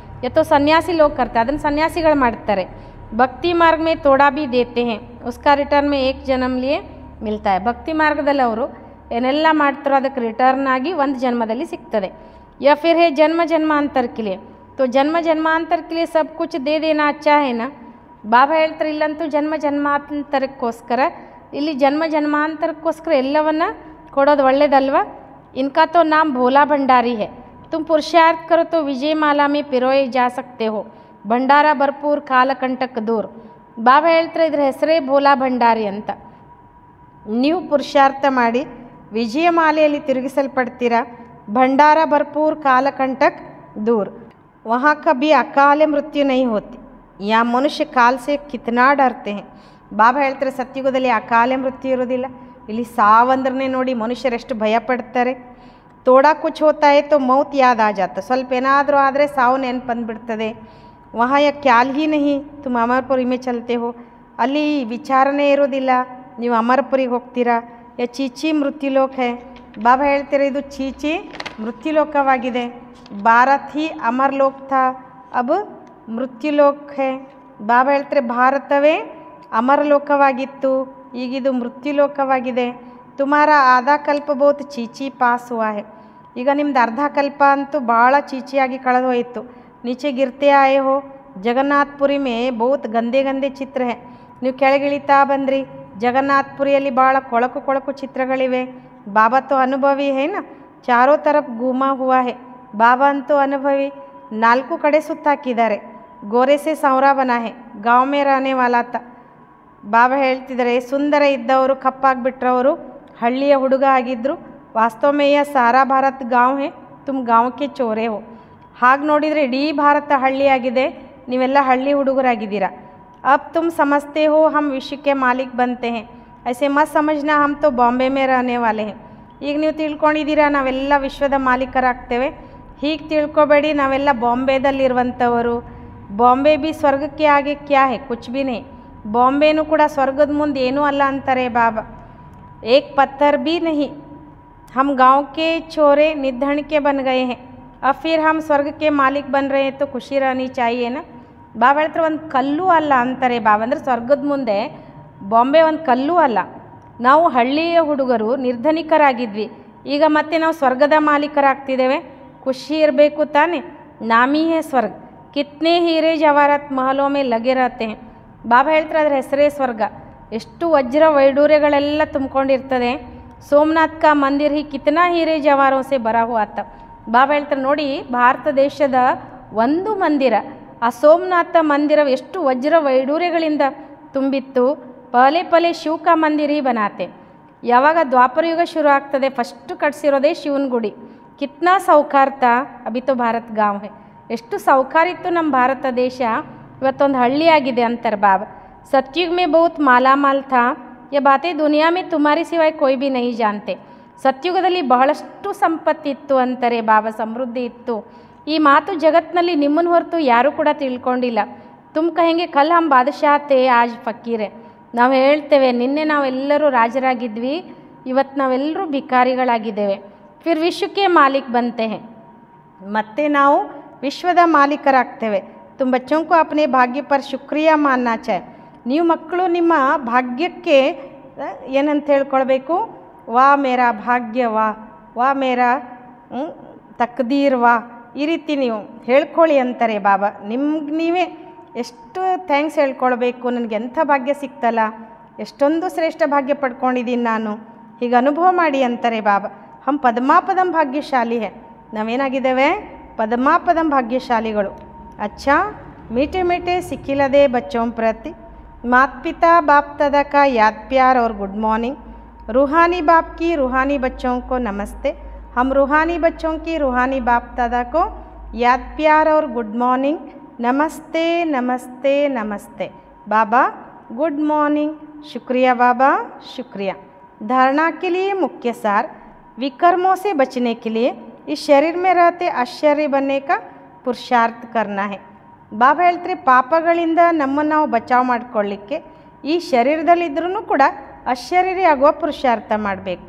ಎತ್ತೋ ಸನ್ಯಾಸಿ ಲೋಕ ಕರ್ತಾರೆ, ಅದನ್ನು ಸನ್ಯಾಸಿಗಳು ಮಾಡ್ತಾರೆ. ಭಕ್ತಿ ಮಾರ್ಗ ಮೇ ತೋಡಾ ಭಿ ದೇತೆ ಹೇ, ಉಸ್ಕಾ ರಿಟರ್ನ್ ಮೇ ಏಕ್ ಜನ್ಮ ಲಿಯೇ ಮಿಲ್ತಾ ಹೈ. ಭಕ್ತಿ ಮಾರ್ಗದಲ್ಲಿ ಅವರು ಏನೆಲ್ಲ ಮಾಡ್ತಾರೋ ಅದಕ್ಕೆ ರಿಟರ್ನ್ ಆಗಿ ಒಂದು ಜನ್ಮದಲ್ಲಿ ಸಿಗ್ತದೆ. ಯಾ ಫಿರ್ ಹೇ ಜನ್ಮ ಜನ್ಮಾಂತರ ಕೆ ಲಿಯೆ, ತೋ ಜನ್ಮ ಜನ್ಮಾಂತರ K Liye sub Kuch they Dena ಅಚ್ಚಾ ಹೇನಾ. ಬಾಬಾ ಹೇಳ್ತಾರೆ ಇಲ್ಲಂತೂ ಜನ್ಮ ಜನ್ಮಾಂತರಕ್ಕೋಸ್ಕರ, ಇಲ್ಲಿ ಜನ್ಮ ಜನ್ಮಾಂತರಕ್ಕೋಸ್ಕರ ಎಲ್ಲವನ್ನ ಕೊಡೋದು ಒಳ್ಳೇದಲ್ವ. ಇನ್ಕಾ ತೋ ನಾಮ್ ಭೋಲಾ ಭಂಡಾರಿ ಹೇ, ತುಮ್ ಪುರುಷಾರ್ಥ ಕರೋ ತೋ ವಿಜಯ ಮಾಲಾ ಮೇ ಪಿರೋಯೆ ಜಾ ಸಕ್ತೆ ಹೋ, ಭಂಡಾರ ಭರ್ಪೂರ್ ಕಾಲಕಂಟಕ್ ದೂರ್. ಬಾಬಾ ಹೇಳ್ತಾರೆ ಇದ್ರ ಹೆಸರೇ ಭೋಲಾ ಭಂಡಾರಿ ಅಂತ. ನೀವು ಪುರುಷಾರ್ಥ ಮಾಡಿ ವಿಜಯಮಾಲೆಯಲ್ಲಿ ತಿರುಗಿಸಲ್ಪಡ್ತೀರಾ. ಭಂಡಾರ ಭರ್ಪೂರ್ ಕಾಲಕಂಟಕ್ ದೂರ್, ವಹಾ ಕಭಿ ಅಕಾಲ ಮೃತ್ಯು ನಹೀ ಹೋತಿ. ಯಾ ಮನುಷ್ಯ ಕಾಲ್ ಸೆ ಕಿತ್ನಾ ಡರ್ತೆ ಹೇ. ಬಾಬಾ ಹೇಳ್ತಾರೆ ಸತ್ಯುಗದಲ್ಲಿ ಅಕಾಲ ಮೃತ್ಯು ಇರೋದಿಲ್ಲ. ಇಲ್ಲಿ ಸಾವಂದ್ರನ್ನೇ ನೋಡಿ ಮನುಷ್ಯರೆಷ್ಟು ಭಯಪಡ್ತಾರೆ. ತೋಡಾ ಕುಚ್ ಹೋತಾ ಹೇ ತೋ ಮೌತ್ ಯಾದ್ ಆ ಜಾತ, ಸ್ವಲ್ಪ ಏನಾದರೂ ಆದರೆ ಸಾವು ನೆನಪು ಬಂದುಬಿಡ್ತದೆ. ವಹಾ ಯಾ ಕ್ಯಾಲ್ ಹಿ ನಹಿ ತುಮ್ ಅಮರ್ಪುರಿ ಮೇ ಚಲ್ತೆ ಹೋ, ಅಲ್ಲಿ ವಿಚಾರನೇ ಇರೋದಿಲ್ಲ, ನೀವು ಅಮರಪುರಿಗೆ ಹೋಗ್ತೀರಾ. ಯಾ ಚೀಚಿ ಮೃತ್ಯುಲೋಕ ಹೇ. ಬಾಬಾ ಹೇಳ್ತಾರೆ ಇದು ಚೀಚಿ ಮೃತ್ಯುಲೋಕವಾಗಿದೆ. ಭಾರತ್ ಹಿ ಅಮರ್ಲೋಕ್ ಥಾ ಅಬ್ ಮೃತ್ಯುಲೋಕ್ ಹೇ. ಬಾಬಾ ಹೇಳ್ತಾರೆ ಭಾರತವೇ ಅಮರಲೋಕವಾಗಿತ್ತು, ಈಗಿದು ಮೃತ್ಯುಲೋಕವಾಗಿದೆ. ತುಮಾರ ಆಧಾ ಕಲ್ಪ ಬಹುತ್ ಚೀಚಿ ಪಾಸ್ ಹುವಾ ಹೇ. ಈಗ ನಿಮ್ದು ಅರ್ಧ ಕಲ್ಪ ಅಂತೂ ಭಾಳ ಚೀಚಿಯಾಗಿ ಕಳೆದು ಹೋಯಿತು. ನೀಚೆ ಗಿರ್ತೆ ಆಯೆ ಹೋ, ಜಗನ್ನಾಥ್ಪುರಿ ಮೇ ಬಹುತ್ ಗಂದೆ ಗಂದೆ ಚಿತ್ರ ಹೇ. ನೀವು ಕೆಳಗಿಳಿತಾ ಬಂದ್ರಿ, ಜಗನ್ನಾಥ್ಪುರಿಯಲ್ಲಿ ಭಾಳ ಕೊಳಕು ಕೊಳಕು ಚಿತ್ರಗಳಿವೆ. ಬಾಬಾ ತೋ ಅನುಭವಿ ಹೇನ, ಚಾರೋ ತರಫ್ ಗೂಮಾ ಹುವಾ ಹೇ. ಬಾಬಾ ಅಂತೂ ಅನುಭವಿ, 4 ಕಡೆ ಸುತ್ತಾಕಿದ್ದಾರೆ. ಗೋರೆ ಸೆ ಸೌರಾ ಬನಾ ಹೇ, ಗಾಂವ್ ಮೇ ರಹನೆ ವಾಲಾ ತ. ಬಾಬಾ ಹೇಳ್ತಿದ್ದಾರೆ ಸುಂದರ ಇದ್ದವರು ಕಪ್ಪಾಗಿಬಿಟ್ರವರು ಹಳ್ಳಿಯ ಹುಡುಗ ಆಗಿದ್ದರು. ವಾಸ್ತವಮೇಯ ಸಾರಾ ಭಾರತ್ ಗಾಂವ್ ಹೇ, ತುಮ್ ಗಾಂವ್ಕೆ ಚೋರೆ ಹೋ. ಹಾಗೆ ನೋಡಿದರೆ ಇಡೀ ಭಾರತ ಹಳ್ಳಿಯಾಗಿದೆ, ನೀವೆಲ್ಲ ಹಳ್ಳಿ ಹುಡುಗರಾಗಿದ್ದೀರಾ. ಅಬ್ ತುಮ್ ಸಮಜ್ತೆ ಹೋ ಹಮ್ ವಿಶ್ವಕ್ಕೆ ಮಾಲೀಕ್ ಬಂತೆ ಹೇ, ಐಸೆ ಮತ್ ಸಮಜ್ನಾ ಹಮ್ ತೋ ಬಾಂಬೆ ಮೇ ರಹನೆ ವಾಲೆ ಹೇ. ಈಗ ನೀವು ತಿಳ್ಕೊಂಡಿದ್ದೀರಾ ನಾವೆಲ್ಲ ವಿಶ್ವದ ಮಾಲೀಕರಾಗ್ತೇವೆ. ಹೀಗೆ ತಿಳ್ಕೊಬೇಡಿ, ನಾವೆಲ್ಲ ಬಾಂಬೆದಲ್ಲಿರುವಂಥವರು. ಬಾಂಬೆ ಬಿ ಸ್ವರ್ಗಕ್ಕೆ ಆಗೆ ಕ್ಯಾ ಹೇ, ಕುಚ್ ಬಿ ನೇ. ಬಾಂಬೆನೂ ಕೂಡ ಸ್ವರ್ಗದ ಮುಂದೆ ಏನೂ ಅಲ್ಲ ಅಂತಾರೆ ಬಾಬಾ. ಏಕ್ ಪತ್ಥರ್ ಬಿ ನಹಿ, ಹಮ್ ಗಾಂವ್ ಕೆ ಚೋರೆ ನಿಧನ್ ಕೆ ಬನ್ ಗಯೆ ಹೇ, अब फिर हम स्वर्ग के मालिक बन रहे हैं तो ಖುಷಿ रहनी चाहिए ना. ಬಾಬಾ ಹೇಳ್ತಾರೆ ಒಂದು ಕಲ್ಲು ಅಲ್ಲ ಅಂತಾರೆ ಬಾಬಾ. ಅಂದರೆ ಸ್ವರ್ಗದ ಮುಂದೆ ಬಾಂಬೆ ಒಂದು ಕಲ್ಲು ಅಲ್ಲ. ನಾವು ಹಳ್ಳಿಯ ಹುಡುಗರು ನಿರ್ಧನಿಕರಾಗಿದ್ವಿ, ಈಗ ಮತ್ತೆ ನಾವು ಸ್ವರ್ಗದ ಮಾಲೀಕರಾಗ್ತಿದ್ದೇವೆ. ಖುಷಿ ಇರಬೇಕು ತಾನೆ. ನಾಮಿ ಹೇ ಸ್ವರ್ಗ, ಕಿತ್ನೆ ಹೀರೆ ಜವಾರತ್ ಮಹಲೋ ಮೇ ಲಗೆ ರಹತೆ ಹೇ. ಬಾಬಾ ಹೇಳ್ತಾರೆ ಅದರ ಹೆಸರೇ ಸ್ವರ್ಗ. ಎಷ್ಟು ವಜ್ರ ವೈಡೂರ್ಯಗಳೆಲ್ಲ ತುಂಬಿಕೊಂಡಿರ್ತದೆ. ಸೋಮನಾಥ್ ಕಾ ಮಂದಿರ್ ಹಿ ಕಿತ್ನಾ ಹೀರೆ ಜವಾರೋ ಸೆ ಬರಾ ಹುವಾ ತ. ಬಾಬಾ ಹೇಳ್ತಾರೆ ನೋಡಿ, ಭಾರತ ದೇಶದ ಒಂದು ಮಂದಿರ, ಆ ಸೋಮನಾಥ ಮಂದಿರ ಎಷ್ಟು ವಜ್ರ ವೈಡೂರ್ಯಗಳಿಂದ ತುಂಬಿತ್ತು. ಪಹಲೆ ಪಹಲೆ ಶಿವ ಕಾ ಮಂದಿರ ಹಿ ಬನಾತೆ. ಯಾವಾಗ ದ್ವಾಪರಯುಗ ಶುರು ಆಗ್ತದೆ ಫಸ್ಟ್ ಕಟ್ಸಿರೋದೇ ಶಿವನ ಗುಡಿ. ಕಿತ್ನಾ ಸೌಕಾರ್ತ ಅಭಿತೋ ಭಾರತ್ ಗಾಂವ್ ಹೇ. ಎಷ್ಟು ಸೌಕಾರಿತ್ತು ನಮ್ಮ ಭಾರತ ದೇಶ, ಇವತ್ತೊಂದು ಹಳ್ಳಿಯಾಗಿದೆ ಅಂತಾರೆ ಬಾಬಾ. ಸತ್ಯುಗ್ ಮೇ ಬಹುತ್ ಮಾಲಾಮಾಲ್ ಥಾ, ಯಾ ಬಾತೆ ದುನಿಯಾ ಮೇ ತುಮಾರಿ ಸಿವಾಯ್ ಕೊಯ್ ಬಿ ನಹಿ ಜಾನ್ತೆ. ಸತ್ಯುಗದಲ್ಲಿ ಬಹಳಷ್ಟು ಸಂಪತ್ತಿತ್ತು ಅಂತಾರೆ ಬಾಬಾ, ಸಮೃದ್ಧಿ ಇತ್ತು. ಈ ಮಾತು ಜಗತ್ತಿನಲ್ಲಿ ನಿಮ್ಮನ್ನು ಹೊರತು ಯಾರೂ ಕೂಡ ತಿಳ್ಕೊಂಡಿಲ್ಲ. ತುಮ್ ಕಹೆಂಗೆ ಕಲ್ ಹಮ್ ಬಾದಶಾತೆ ಆಜ್ ಫಕೀರೆ. ನಾವು ಹೇಳ್ತೇವೆ ನಿನ್ನೆ ನಾವೆಲ್ಲರೂ ರಾಜರಾಗಿದ್ವಿ, ಇವತ್ತು ನಾವೆಲ್ಲರೂ ಭಿಕಾರಿಗಳಾಗಿದ್ದೇವೆ. ಫಿರ್ ವಿಶ್ವಕ್ಕೆ ಮಾಲೀಕ್ ಬಂತೆ ಹೇ, ಮತ್ತೆ ನಾವು ವಿಶ್ವದ ಮಾಲೀಕರಾಗ್ತೇವೆ. ತುಮ್ ಬಚ್ಚೋಂ ಕೋ ಅಪ್ನೆ ಭಾಗ್ಯ ಪರ್ ಶುಕ್ರಿಯಾ ಮಾನ್ನ ಚಾಯ್. ನೀವು ಮಕ್ಕಳು ನಿಮ್ಮ ಭಾಗ್ಯಕ್ಕೆ ಏನಂತ ಹೇಳ್ಕೊಳ್ಬೇಕು, ವಾ ಮೇರಾ ಭಾಗ್ಯ ವಾ, ವಾ ಮೇರಾ ತಕ್ದೀರ್ ವಾ, ಈ ರೀತಿ ನೀವು ಹೇಳ್ಕೊಳ್ಳಿ ಅಂತಾರೆ ಬಾಬಾ. ನಿಮ್ಗೆ ನೀವೇ ಎಷ್ಟು ಥ್ಯಾಂಕ್ಸ್ ಹೇಳ್ಕೊಳ್ಬೇಕು, ನನಗೆ ಎಂಥ ಭಾಗ್ಯ ಸಿಕ್ತಲ್ಲ, ಎಷ್ಟೊಂದು ಶ್ರೇಷ್ಠ ಭಾಗ್ಯ ಪಡ್ಕೊಂಡಿದ್ದೀನಿ ನಾನು, ಹೀಗೆ ಅನುಭವ ಮಾಡಿ ಅಂತಾರೆ ಬಾಬಾ. ಹಮ್ ಪದ್ಮಾಪದಂ ಭಾಗ್ಯಶಾಲಿ ಹೇ, ನಾವೇನಾಗಿದ್ದೇವೆ ಪದ್ಮಾಪದಂ ಭಾಗ್ಯಶಾಲಿಗಳು. ಅಚ್ಚಾ मीठे मीठे सिक्किलदे बच्चों प्रति माता पिता बाप दादा का याद प्यार और गुड मॉर्निंग. रूहानी बाप की रूहानी बच्चों को नमस्ते. हम रूहानी बच्चों की रूहानी बाप दादा को याद प्यार और गुड मॉर्निंग. नमस्ते नमस्ते नमस्ते. बाबा गुड मॉर्निंग. शुक्रिया बाबा शुक्रिया. धारणा के लिए मुख्य सार, विकर्मों से बचने के लिए इस शरीर में रहते आश्चर्य बनने का पुरुषार्थ करना है. ಬಾಬಾ ಹೇಳ್ತಾರೆ ಪಾಪಗಳಿಂದ ನಮ್ಮನ್ನು ನಾವು ಬಚಾವ್ ಮಾಡ್ಕೊಳ್ಳಿಕ್ಕೆ ಈ ಶರೀರದಲ್ಲಿದ್ರೂ ಕೂಡ ಅಶರೀರಿ ಆಗುವ ಪುರುಷಾರ್ಥ ಮಾಡಬೇಕು.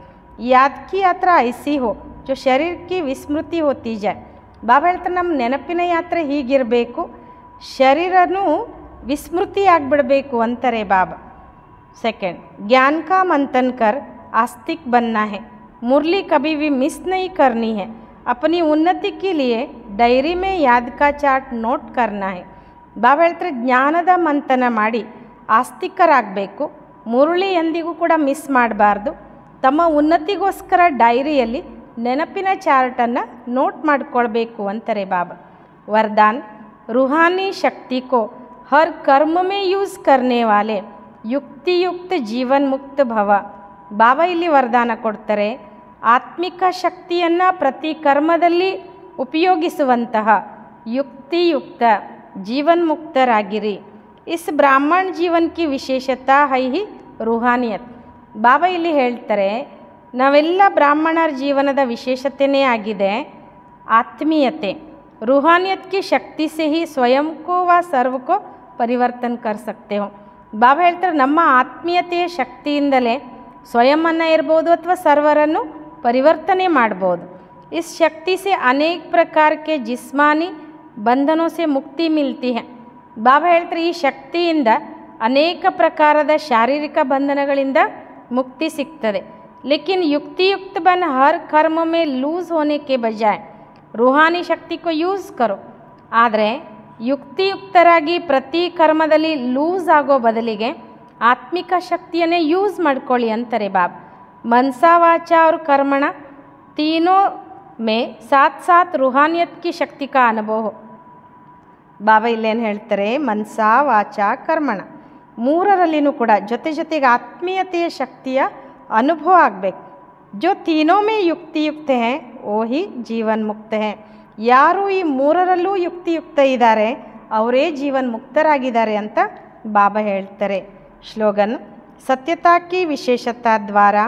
ಯಾದ್ ಕಿ ಯಾತ್ರಾ ಐಸಿ ಹೋ ಜೋ ಶರೀರ ಕಿ ವಿಸ್ಮೃತಿ ಹೋತಿ ಜಾಯ್. ಬಾಬಾ ಹೇಳ್ತಾರೆ ನಮ್ಮ ನೆನಪಿನ ಯಾತ್ರೆ ಹೀಗಿರಬೇಕು, ಶರೀರನೂ ವಿಸ್ಮೃತಿ ಆಗಿಬಿಡಬೇಕು ಅಂತಾರೆ ಬಾಬಾ. ಸೆಕೆಂಡ್, ಜ್ಞಾನ ಕಾ ಮಂಥನ್ ಕರ್ ಆಸ್ತಿಕ್ ಬನ್ನ ಹೇ. मुरली कभी भी मिस नहीं करनी है। अपनी उन्नति के लिए ಡೈರಿ में याद का चार्ट ನೋಟ್ करना है। ಬಾಬಾ ಹೇಳ್ತಾರೆ ಜ್ಞಾನದ ಮಂಥನ ಮಾಡಿ ಆಸ್ತಿಕರಾಗಬೇಕು, ಮುರಳಿ ಎಂದಿಗೂ ಕೂಡ ಮಿಸ್ ಮಾಡಬಾರ್ದು, ತಮ್ಮ ಉನ್ನತಿಗೋಸ್ಕರ ಡೈರಿಯಲ್ಲಿ ನೆನಪಿನ ಚಾರ್ಟನ್ನು ನೋಟ್ ಮಾಡಿಕೊಳ್ಬೇಕು ಅಂತಾರೆ ಬಾಬಾ। वरदान रूहानी शक्ति को हर कर्म में यूज़ करने वाले युक्तियुक्त जीवन मुक्त भव। ಬಾಬಾ ಇಲ್ಲಿ ವರದಾನ ಕೊಡ್ತಾರೆ, ಆತ್ಮಿಕ ಶಕ್ತಿಯನ್ನು ಪ್ರತಿ ಕರ್ಮದಲ್ಲಿ ಉಪಯೋಗಿಸುವಂತಹ युक्तियुक्त जीवन मुक्तरागिरी। इस ब्राह्मण जीवन की विशेषता है ही रूहानियत। ಬಾಬಾ ಇಲ್ಲಿ ಹೇಳ್ತಾರೆ ನಾವೆಲ್ಲ ಬ್ರಾಹ್ಮಣರ ಜೀವನದ ವಿಶೇಷತೆಯೇ ಆಗಿದೆ ಆತ್ಮೀಯತೆ। रूहानियत की शक्ति से ही स्वयं को व सर्व को परिवर्तन कर सकते हो। ಬಾಬಾ ಹೇಳ್ತಾರೆ ನಮ್ಮ ಆತ್ಮೀಯತೆಯ ಶಕ್ತಿಯಿಂದಲೇ ಸ್ವಯಂವನ್ನು ಇರ್ಬೋದು ಅಥವಾ ಸರ್ವರನ್ನು ಪರಿವರ್ತನೆ ಮಾಡ್ಬೋದು। इस शक्ति से अनेक प्रकार के जिस्मानी बंधनों से मुक्ति मिलती है। ಬಾಬಾ ಹೇಳ್ತಾರೆ ಈ ಶಕ್ತಿಯಿಂದ ಅನೇಕ ಪ್ರಕಾರದ ಶಾರೀರಿಕ ಬಂಧನಗಳಿಂದ ಮುಕ್ತಿ ಸಿಗ್ತದೆ। लेकिन युक्तियुक्त बन हर कर्म में लूज़ होने के बजाय रूहानी शक्ति को ಯೂಸ್ करो। ಆದರೆ ಯುಕ್ತಿಯುಕ್ತರಾಗಿ ಪ್ರತಿ ಕರ್ಮದಲ್ಲಿ ಲೂಸ್ ಆಗೋ ಬದಲಿಗೆ ಆತ್ಮಿಕ ಶಕ್ತಿಯನ್ನೇ ಯೂಸ್ ಮಾಡ್ಕೊಳ್ಳಿ ಅಂತಾರೆ ಬಾಬಾ। मनसा वाचा और कर्मण तीनों में साथ साथ रूहानियत की शक्ति का अनुभव हो। ಬಾಬಾ ಇಲ್ಲೇನು ಹೇಳ್ತಾರೆ ಮನಸಾ ವಾಚಾ ಕರ್ಮಣ ಮೂರರಲ್ಲಿನೂ ಕೂಡ ಜೊತೆ ಜೊತೆಗೆ ಆತ್ಮೀಯತೆಯ ಶಕ್ತಿಯ ಅನುಭವ ಆಗಬೇಕು। जो तीनों में युक्तियुक्त हैं वो ही जीवन मुक्त हैं। ಯಾರು ಈ ಮೂರರಲ್ಲೂ ಯುಕ್ತಿಯುಕ್ತ ಇದ್ದಾರೆ ಅವರೇ ಜೀವನ್ ಮುಕ್ತರಾಗಿದ್ದಾರೆ ಅಂತ ಬಾಬಾ ಹೇಳ್ತಾರೆ। श्लोगन सत्यता की विशेषता द्वारा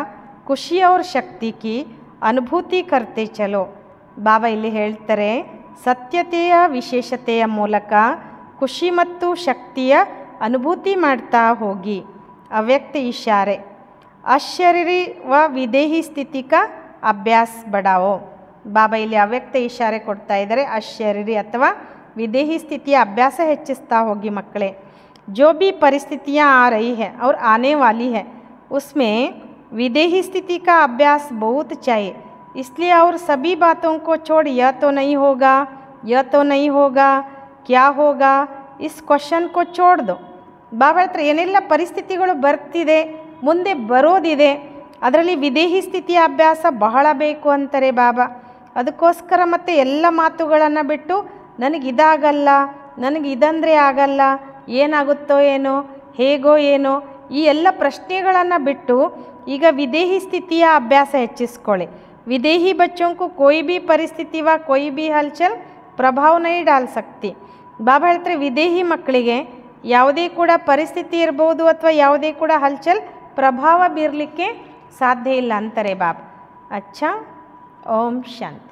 खुशी और शक्ति की अनुभूति करते चलो। ಬಾಬಾ ಇಲ್ಲಿ ಹೇಳ್ತಾರೆ ಸತ್ಯತೆಯ ವಿಶೇಷತೆಯ ಮೂಲಕ ಖುಷಿ ಮತ್ತು ಶಕ್ತಿಯ ಅನುಭೂತಿ ಮಾಡ್ತಾ ಹೋಗಿ। ಅವ್ಯಕ್ತ ಇಶಾರೆ ಅಶರೀರಿ ವ ವಿದೇಹಿ ಸ್ಥಿತಿ का ಅಭ್ಯಾಸ बढ़ाओ। ಬಾಬಾ ಇಲ್ಲಿ ಅವ್ಯಕ್ತ ಇಶಾರೆ ಕೊಡ್ತಾ ಇದ್ದಾರೆ, ಅಶರೀರಿ ಅಥವಾ ವಿದೇಹಿ ಸ್ಥಿತಿಯ ಅಭ್ಯಾಸ ಹೆಚ್ಚಿಸ್ತಾ ಹೋಗಿ ಮಕ್ಕಳೇ। जो भी परिस्थितियाँ आ रही है और आने वाली है उसमें विदेही स्थिति का अभ्यास बहुत चाहिए। इसलिए और सभी बातों को छोड़ यह तो नहीं होगा, यह तो नहीं होगा, क्या होगा, इस क्वेश्चन को छोड़ दो। ಬಾಬಾ ಹತ್ರ ಏನೆಲ್ಲ ಪರಿಸ್ಥಿತಿಗಳು ಬರ್ತಿದೆ ಮುಂದೆ ಬರೋದಿದೆ ಅದರಲ್ಲಿ ವಿದೇಹಿ ಸ್ಥಿತಿಯ ಅಭ್ಯಾಸ ಬಹಳ ಬೇಕು ಅಂತಾರೆ ಬಾಬಾ। ಅದಕ್ಕೋಸ್ಕರ ಮತ್ತೆ ಎಲ್ಲ ಮಾತುಗಳನ್ನು ಬಿಟ್ಟು ನನಗಿದಾಗಲ್ಲ, ನನಗೆ ಇದಂದರೆ ಆಗಲ್ಲ, ಏನಾಗುತ್ತೋ ಏನೋ, ಹೇಗೋ ಏನೋ, ಈ ಎಲ್ಲ ಪ್ರಶ್ನೆಗಳನ್ನು ಬಿಟ್ಟು ಈಗ ವಿದೇಹಿ ಸ್ಥಿತಿಯ ಅಭ್ಯಾಸ ಹೆಚ್ಚಿಸ್ಕೊಳ್ಳಿ। विदेही बच्चों को कोई भी परिस्थिति व कोई भी हलचल प्रभाव नहीं डाल सकती। ಬಾಬಾ ಹೇಳ್ತಾರೆ ವಿದೇಹಿ ಮಕ್ಕಳಿಗೆ ಯಾವುದೇ ಕೂಡ ಪರಿಸ್ಥಿತಿ ಇರ್ಬೋದು ಅಥವಾ ಯಾವುದೇ ಕೂಡ ಹಲ್ಚಲ್ ಪ್ರಭಾವ ಬೀರಲಿಕ್ಕೆ ಸಾಧ್ಯ ಇಲ್ಲ ಅಂತಾರೆ ಬಾಬಾ। ಅಚ್ಚಾ, ಓಂ ಶಾಂತಿ।